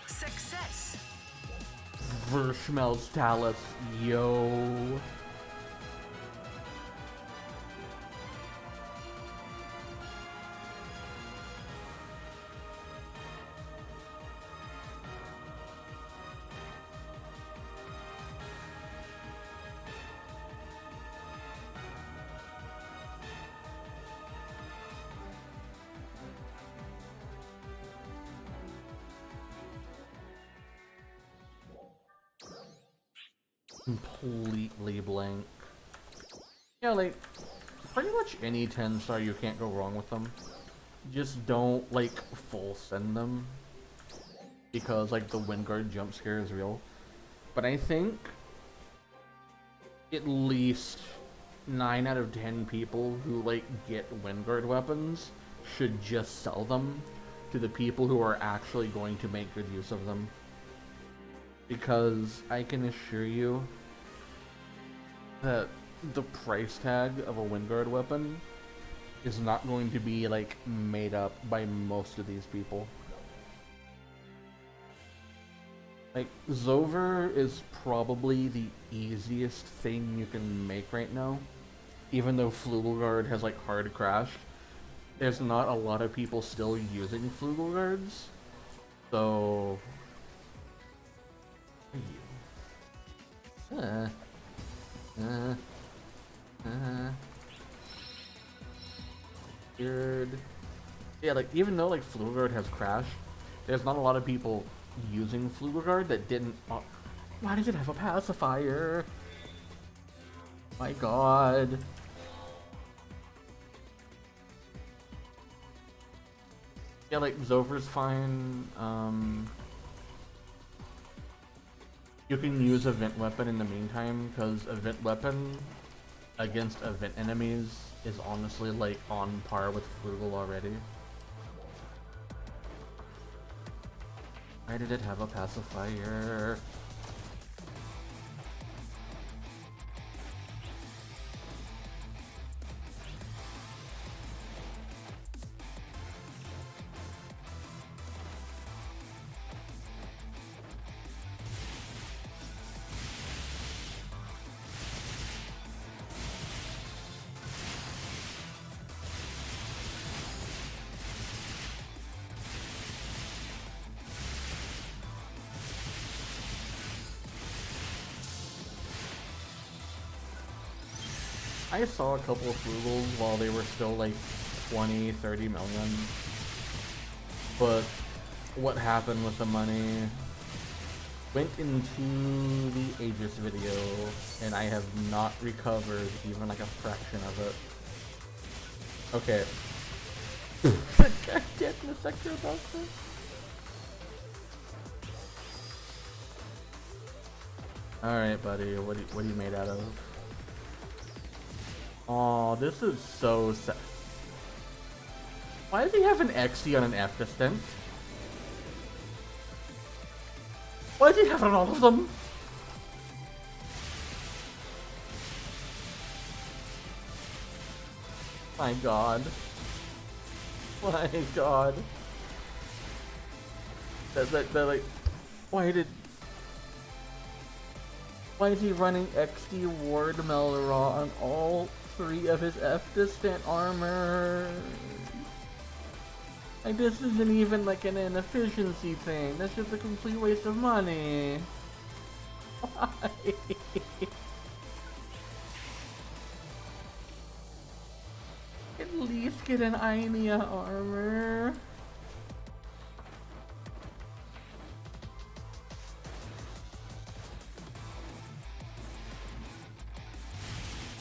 Success. Verschmel's Talus, yo. Completely blank. Yeah, like, pretty much any 10-star you can't go wrong with them. Just don't, like, full send them. Because, like, the wingard jump scare is real. But I think at least 9 out of 10 people who, like, get wingard weapons should just sell them. to the people who are actually going to make good use of them. Because I can assure you that the price tag of a wingard weapon is not going to be like made up by most of these people. Like, Zover is probably the easiest thing you can make right now. Even though Flugelguard has like hard crashed, there's not a lot of people still using Flugelguards. So weird. Yeah, like even though like Flugelguard has crashed, there's not a lot of people using Flugelguard that didn't. Why does it have a pacifier? My god. Yeah, like Zover's fine. You can use event weapon in the meantime, because event weapon against event enemies is honestly like on par with Flugel already. Why did it have a pacifier? I saw a couple of Flugels while they were still like 20, 30 million. But what happened with the money went into the Aegis video, and I have not recovered even like a fraction of it. Okay. Get in the sector about this? Alright, buddy, what are you made out of? Oh, this is so sad. Why does he have an XD on an F distant? Why does he have it on all of them? My god. My god. That like, why is he running XD Ward Melra on all 3 of his F distant armor? Like, this isn't even like an inefficiency thing. That's just a complete waste of money. Why? At least get an Ainea armor.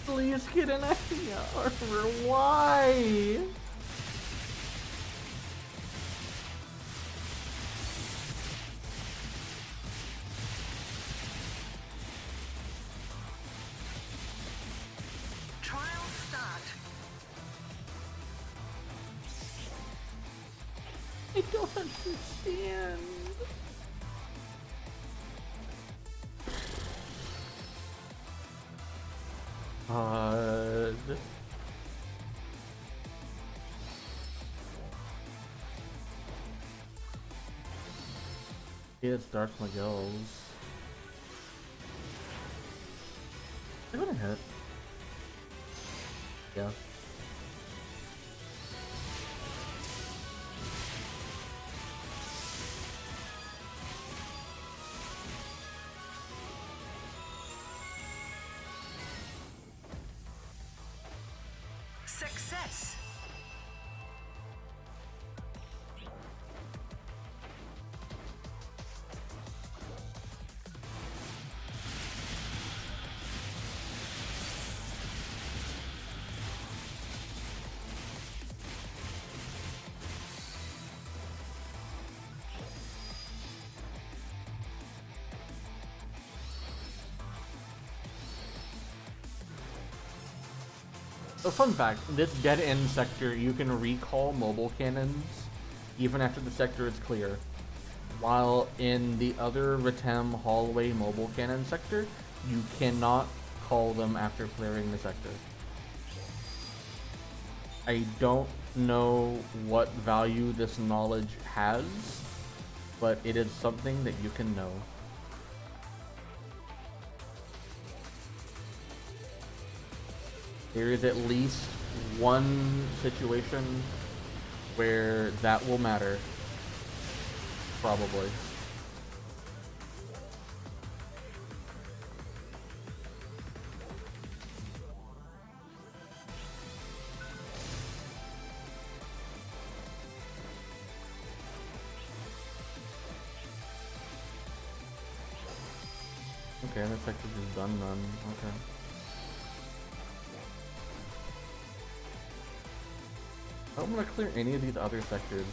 Please get an Ainea armor. Why? Trial start. I don't understand. It starts McGill's. I'm gonna hit. Yeah. Success. A fun fact, this dead end sector, you can recall mobile cannons even after the sector is clear. While in the other Ritem hallway mobile cannon sector, you cannot call them after clearing the sector. I don't know what value this knowledge has, but it is something that you can know. There is at least one situation where that will matter. Probably. Okay, that sector is done. Okay. I don't want to clear any of these other sectors.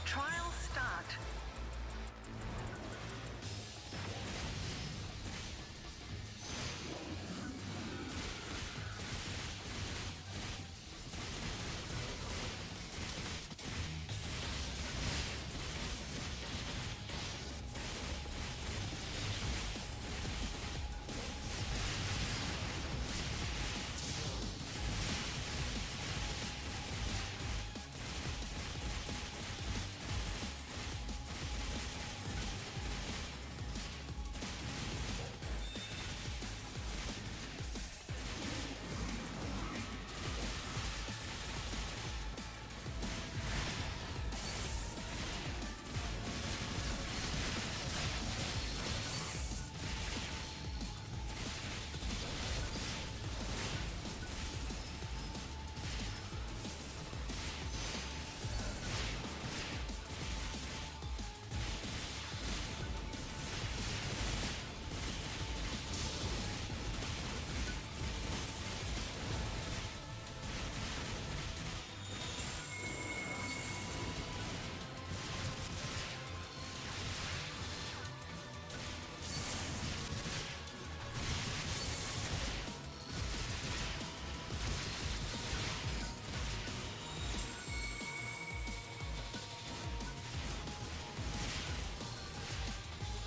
Trial start.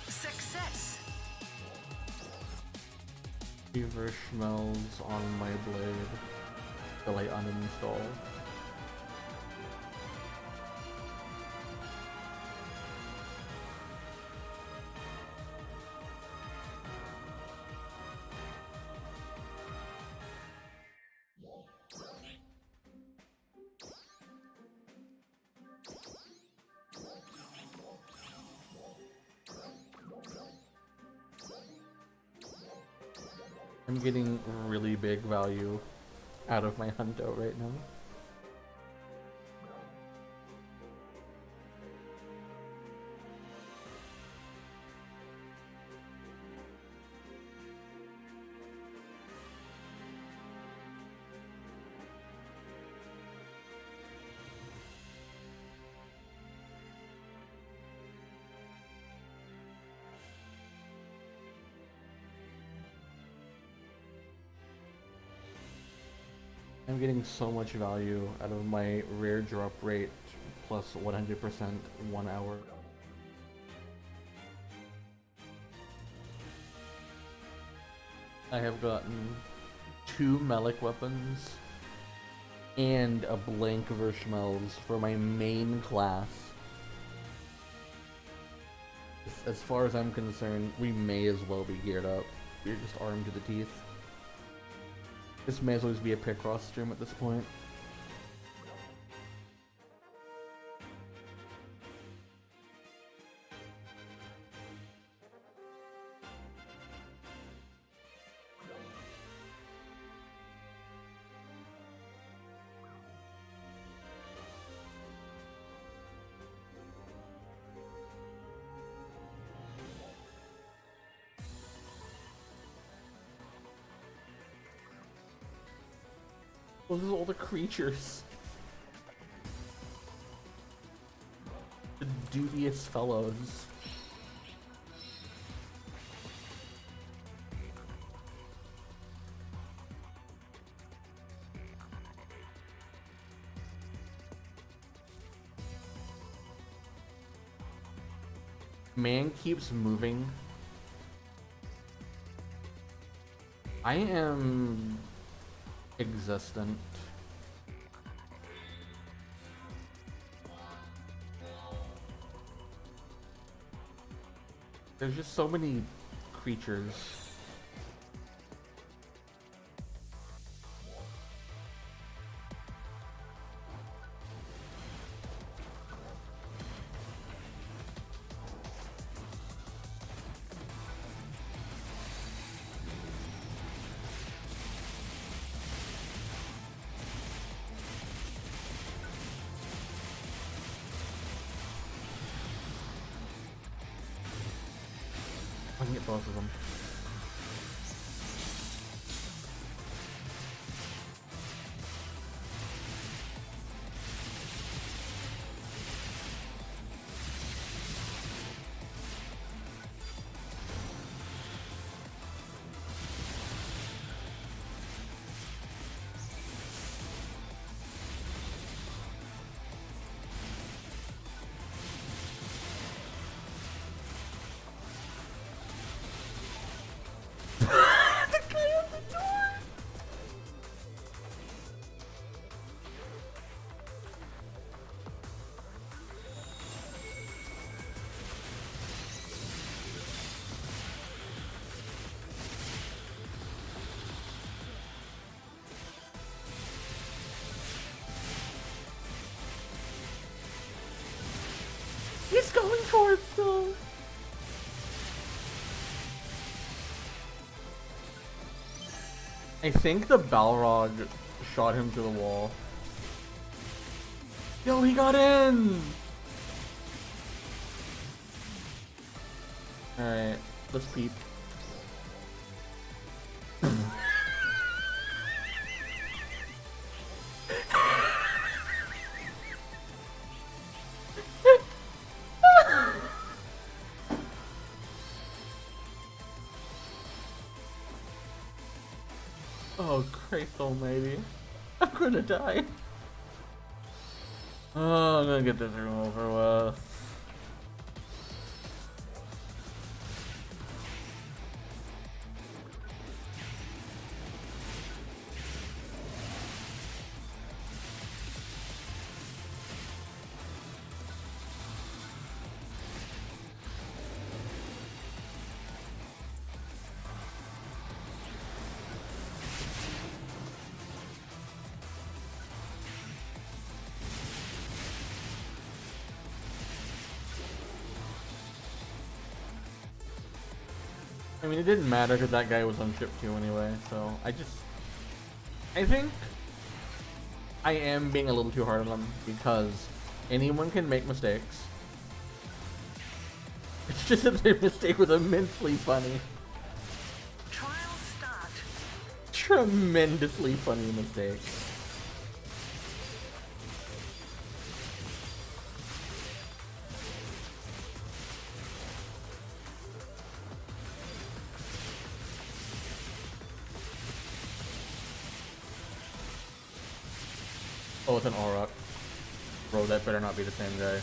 Success. Fever smells on my blade till I uninstall. I'm getting really big value out of my hundo right now. I'm getting so much value out of my rare drop rate plus 100% 1 hour. I have gotten 2 melee weapons and a blank Verschmelz for my main class. As far as I'm concerned, we may as well be geared up. We're just armed to the teeth. This may as well just be a Picross stream at this point. Those are all the creatures. The dubious fellows. Man keeps moving. I am existent. There's just so many creatures. I can get both of them. He's going for it still. I think the Balrog shot him to the wall. Yo, he got in! Alright, let's peep. Oh, Christ almighty. I'm gonna die. Oh, I'm gonna get this room over with. I mean, it didn't matter because that guy was on chip 2 anyway, so I think I am being a little too hard on them because anyone can make mistakes. It's just that their mistake was immensely funny. Trial start. Tremendously funny mistake. Oh, it's an Auroch. Bro, that better not be the same guy.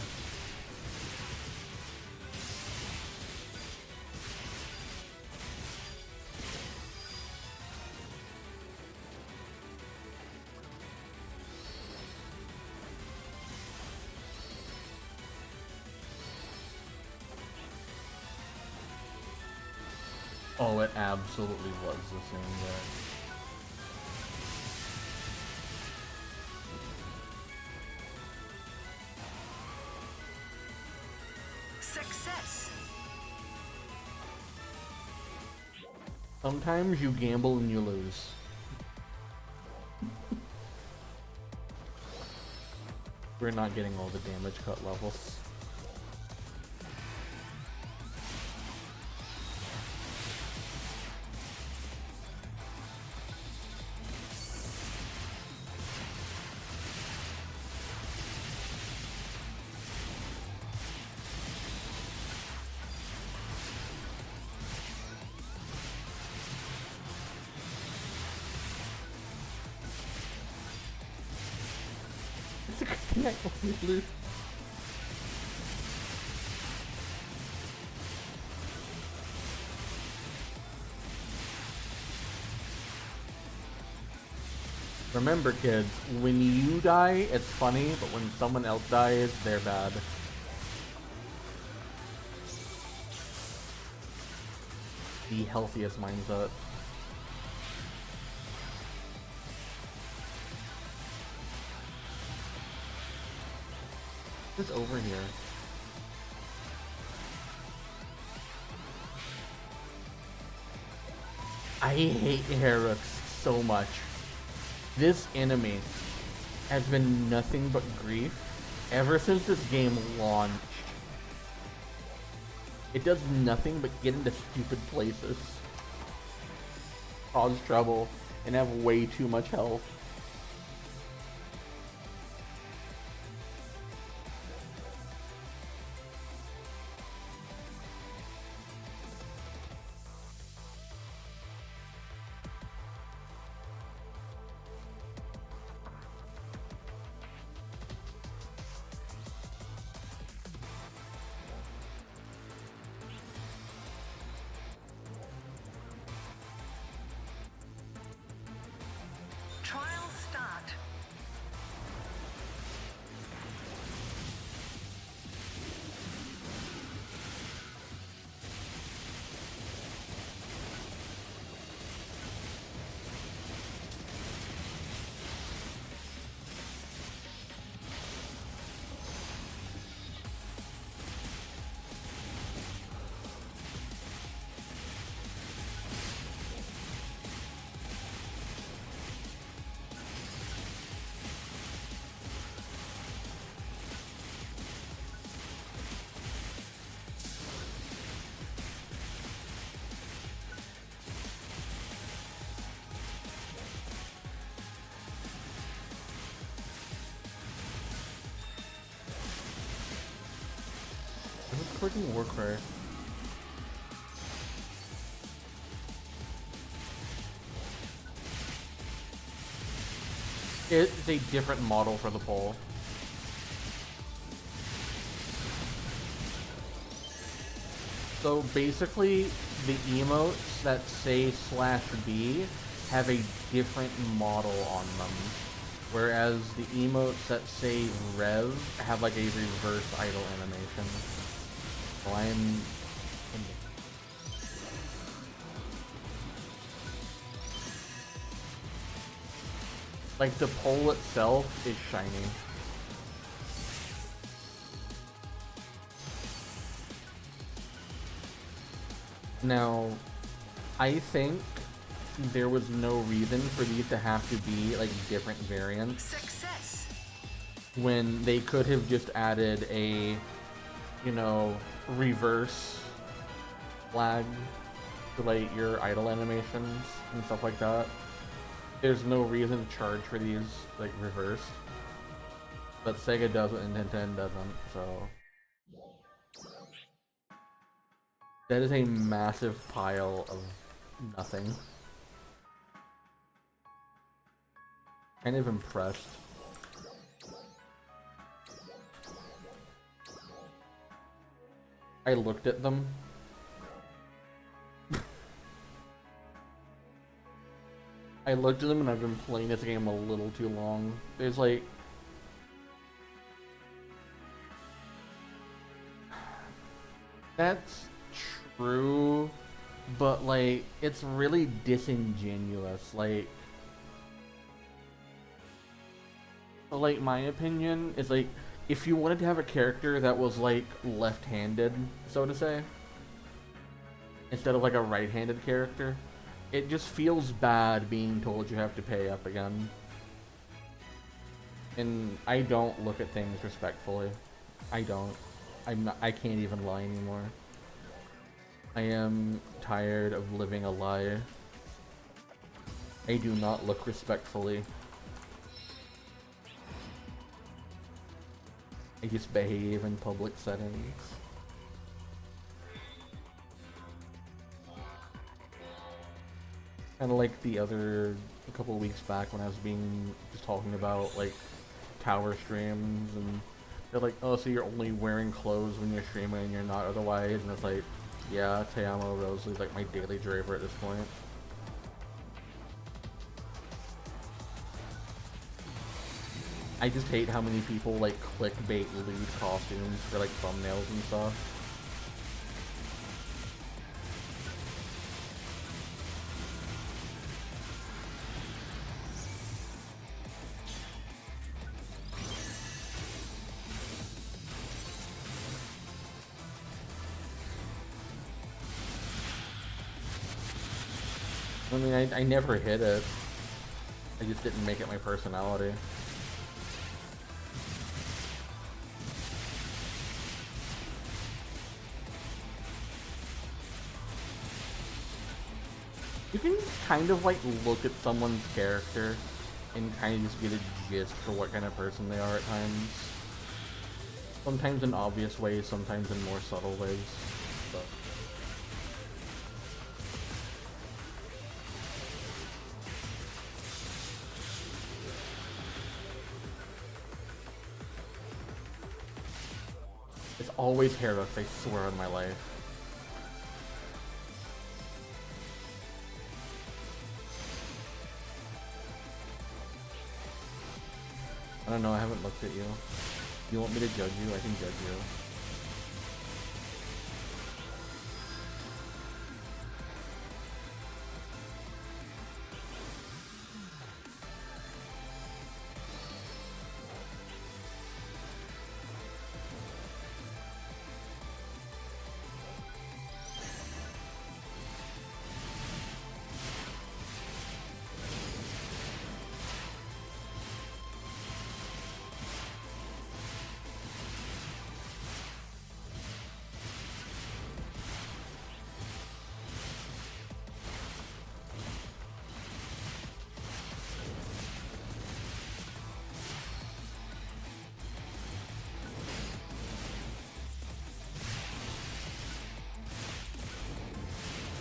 Oh, it absolutely was the same there. Success. Sometimes you gamble and you lose. We're not getting all the damage cut levels. It's a good thing I only lose. Remember, kids, when you die, it's funny, but when someone else dies, they're bad. The healthiest mindset. What's over here? I hate Herux so much. This enemy has been nothing but grief ever since this game launched. It does nothing but get into stupid places, cause trouble, and have way too much health. Trial start. Freaking Warcry. It's a different model for the pole. So basically, the emotes that say /B have a different model on them. Whereas the emotes that say Rev have like a reverse idle animation. So I'm... Like, the pole itself is shiny. Now, I think there was no reason for these to have to be, like, different variants. Success. When they could have just added a, you know, reverse flag to, like, your idle animations and stuff like that. There's no reason to charge for these, like, reversed. But Sega does it and Nintendo doesn't, so... That is a massive pile of nothing. Kind of impressed. I looked at them. I looked at them and I've been playing this game a little too long. There's like... That's true, but like it's really disingenuous. Like my opinion is like if you wanted to have a character that was like left-handed, so to say, instead of like a right-handed character, it just feels bad being told you have to pay up again. And I don't look at things respectfully. I don't. I can't even lie anymore. I am tired of living a lie. I do not look respectfully. I just behave in public settings. Kind of like a couple of weeks back when I was just talking about like tower streams, and they're like, oh, so you're only wearing clothes when you're streaming and you're not otherwise, and it's like, yeah, Te Amo Rosalie's like my daily driver at this point. I just hate how many people like clickbait loot costumes for like thumbnails and stuff. I mean, I never hit it. I just didn't make it my personality. You can kind of like look at someone's character and kind of just get a gist for what kind of person they are at times. Sometimes in obvious ways, sometimes in more subtle ways. But it's always Harris, I swear on my life. I don't know, I haven't looked at you. You want me to judge you? I can judge you.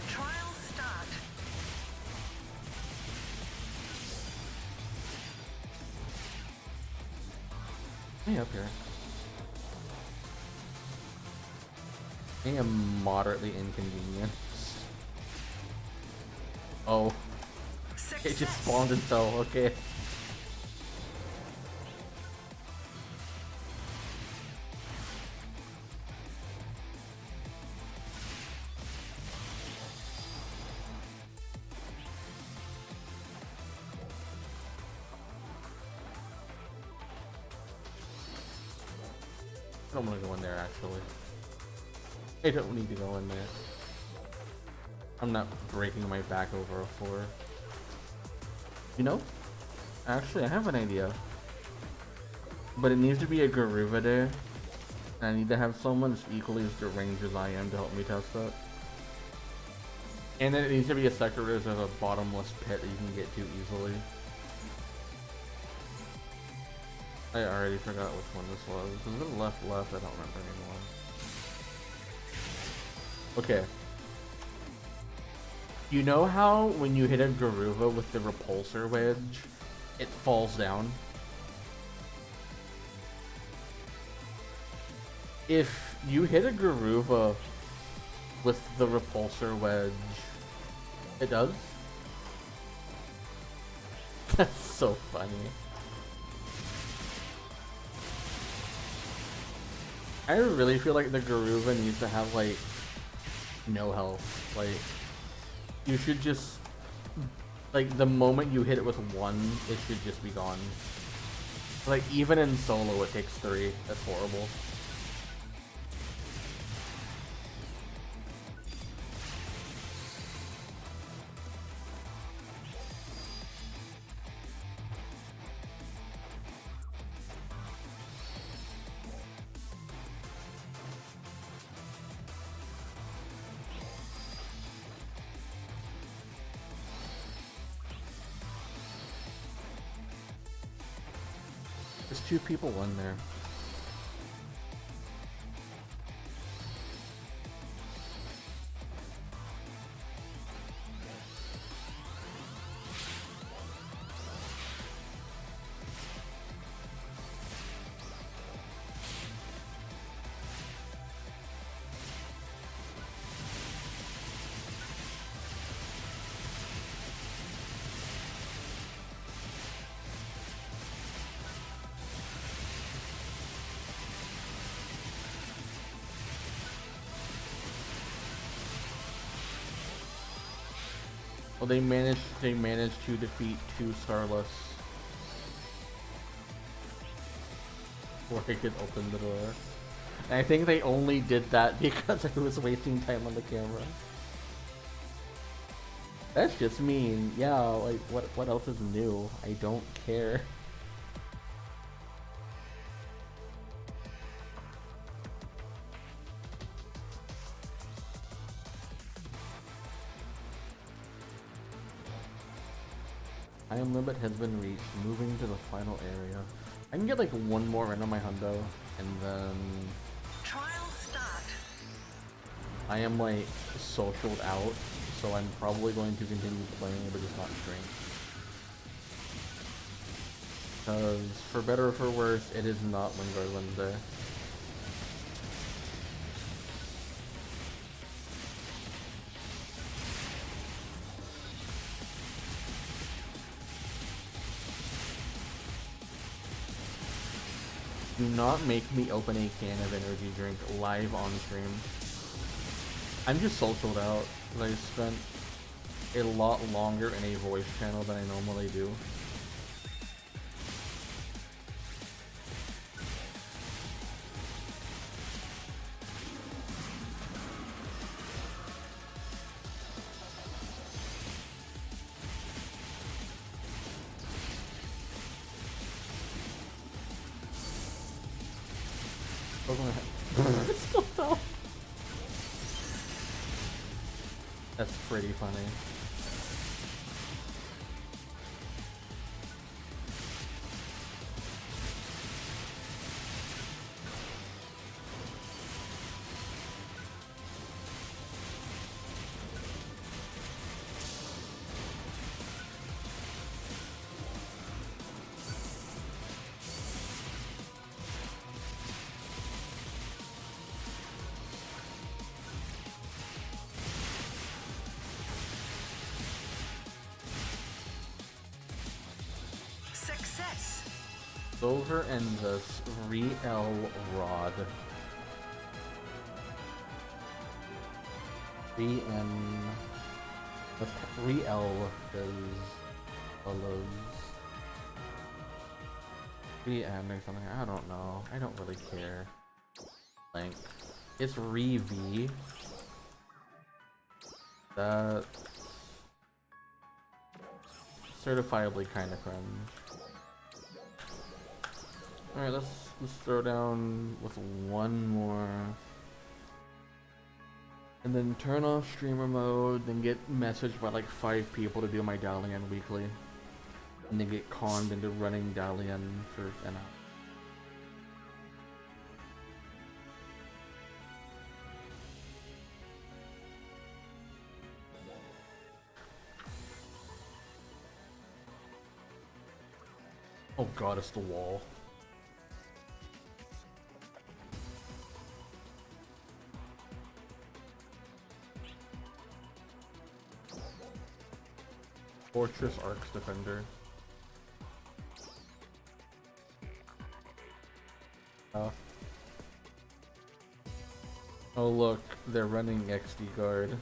Trial start. Hey, up here. I am moderately inconvenienced. Oh, it just spawned itself, okay. I don't want to go in there, actually. I don't need to go in there. I'm not breaking my back over a floor. You know? Actually, I have an idea. But it needs to be a Garuva day. And I need to have someone as equally as deranged as I am to help me test that. And then it needs to be a sector where there's a bottomless pit that you can get to easily. I already forgot which one this was. Was it left? I don't remember anymore. Okay. You know how when you hit a Garuva with the repulsor wedge, it falls down? If you hit a Garuva with the repulsor wedge, it does? That's so funny. I really feel like the Garuva needs to have, like, no health. Like, You should just, like, the moment you hit it with one, it should just be gone. Like, even in solo, it takes 3. That's horrible. There's 2 people in there. Well, they managed to defeat 2 Starless before I could open the door. And I think they only did that because I was wasting time on the camera. That's just mean. Yeah, like what else is new? I don't care. Time limit has been reached. Moving to the final area. I can get like one more in on my hundo, and then Trial start. I am like socialed out, so I'm probably going to continue playing, but just not drink. Because for better or for worse, it is not Wingard Wednesday. Do not make me open a can of energy drink live on stream. I'm just socialed out, because I spent a lot longer in a voice channel than I normally do. It still fell. That's pretty funny. Success. Silver and the 3L rod. 3N. The 3L is follows 3N or something. I don't know. I don't really care. Like, it's Re-V. That's certifiably kind of cringe. Alright, let's throw down with one more. And then turn off streamer mode, then get messaged by like 5 people to do my Dalian weekly. And then get conned into running Dalian for an hour. Oh god, it's the wall. Fortress Arcs Defender. Oh look, they're running XD guard.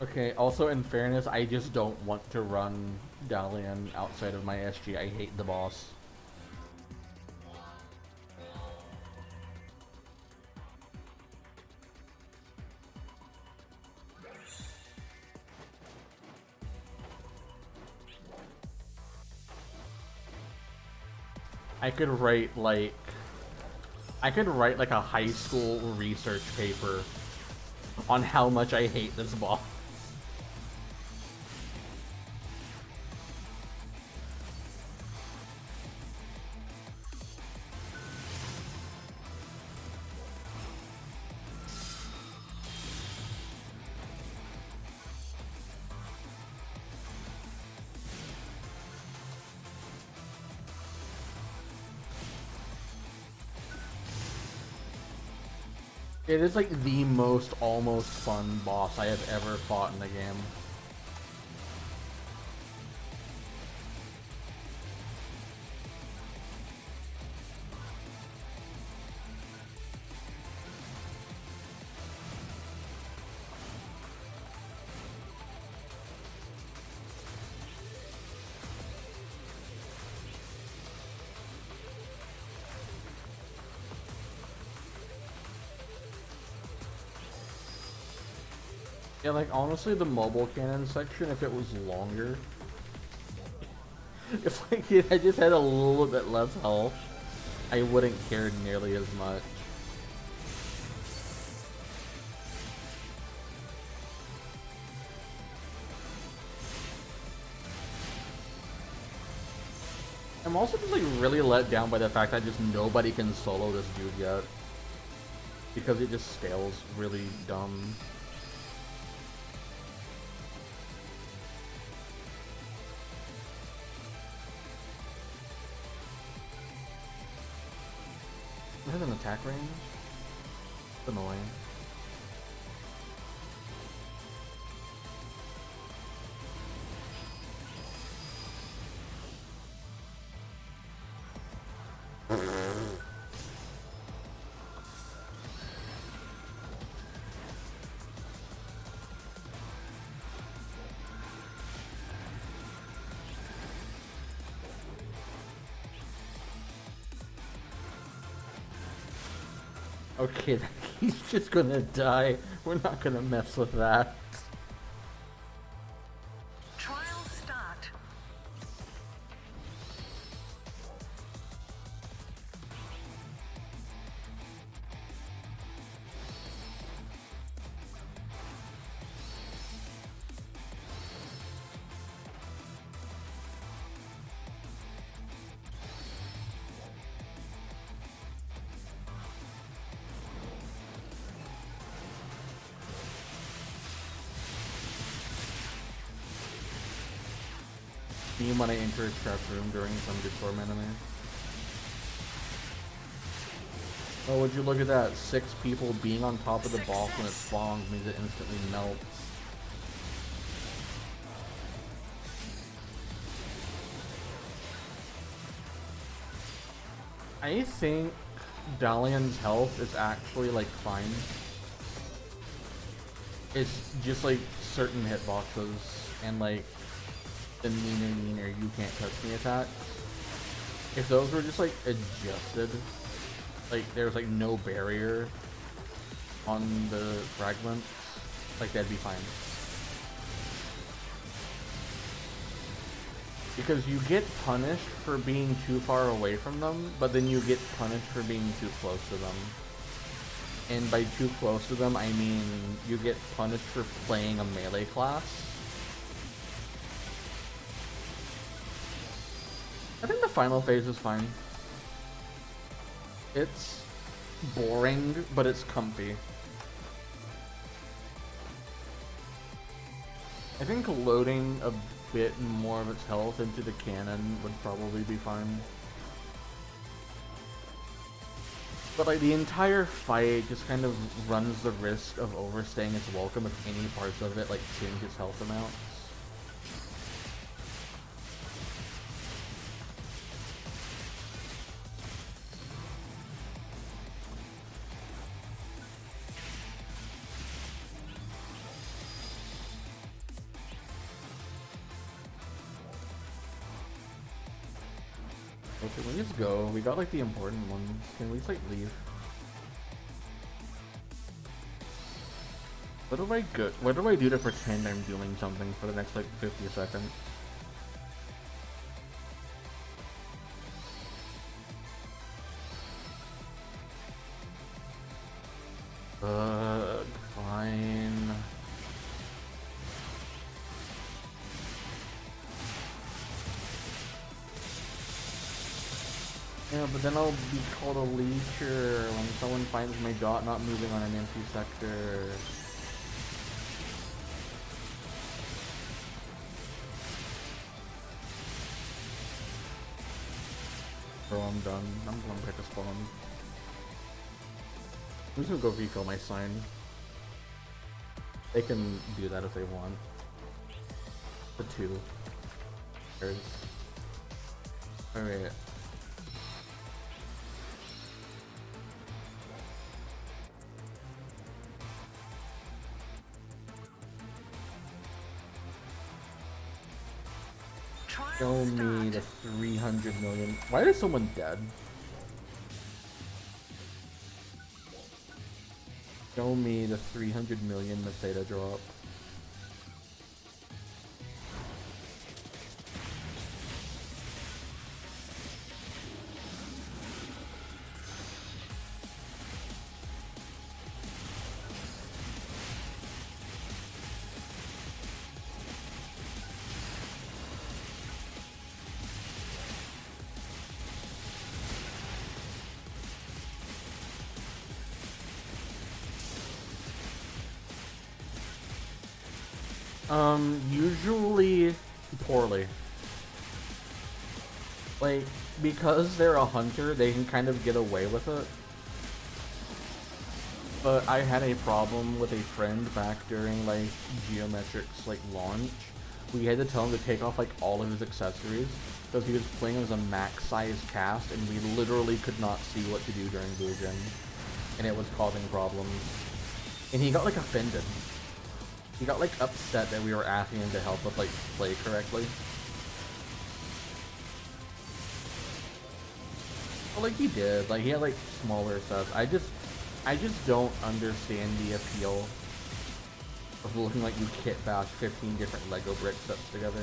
Okay, also in fairness, I just don't want to run Dalian outside of my SG. I hate the boss. I could write like a high school research paper on how much I hate this boss. It is like the most almost fun boss I have ever fought in a game. Yeah, like honestly, the mobile cannon section, if it was longer, if like I just had a little bit less health, I wouldn't care nearly as much. I'm also just like really let down by the fact that just nobody can solo this dude yet. Because it just scales really dumb. It has an attack range? It's annoying. Okay, he's just gonna die. We're not gonna mess with that. Trial start. Theme when I enter a trap room during some Discord anime. Oh, would you look at that? 6 people being on top of the boss when it spawns means it instantly melts. I think Dalian's health is actually like fine. It's just like certain hitboxes and like the meaner you can't touch me attack. If those were just like adjusted, like there was like no barrier on the fragments, like that'd be fine. Because you get punished for being too far away from them, but then you get punished for being too close to them. And by too close to them, I mean you get punished for playing a melee class. I think the final phase is fine. It's boring, but it's comfy. I think loading a bit more of its health into the cannon would probably be fine. But like the entire fight just kind of runs the risk of overstaying its welcome if any parts of it like change its health amount. Okay, we just go. We got like the important ones. Can we just like leave? What do I go? What do I do to pretend I'm doing something for the next like 50 seconds? Fine. Yeah, but then I'll be called a leecher when someone finds my dot not moving on an empty sector. Bro, I'm done. I'm going back to spawn. I'm just gonna go refill my sign. They can do that if they want. The two. Alright. Show me the 300 million. Why is someone dead? Show me the 300 million Meseta drop. Usually poorly. Like, because they're a hunter, they can kind of get away with it. But I had a problem with a friend back during, like, Geometric's, like, launch. We had to tell him to take off, like, all of his accessories, because he was playing as a max-size cast, and we literally could not see what to do during Blue Gen. And it was causing problems. And he got, like, offended. He got, like, upset that we were asking him to help us, like, play correctly. Well, like, he did. Like, he had, like, smaller stuff. I just don't understand the appeal of looking like you kit bash 15 different Lego brick sets together.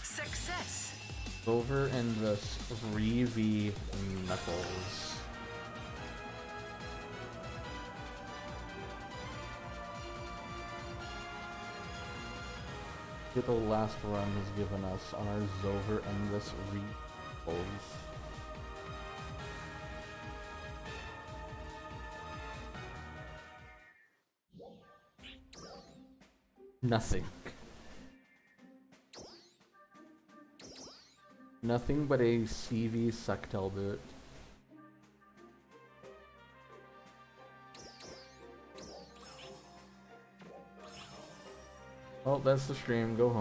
Success. Silver and the 3v Knuckles. The last run has given us on our Zover Endless Repulse. Nothing. Nothing but a CV Sectel boot. Oh, that's the stream. Go home.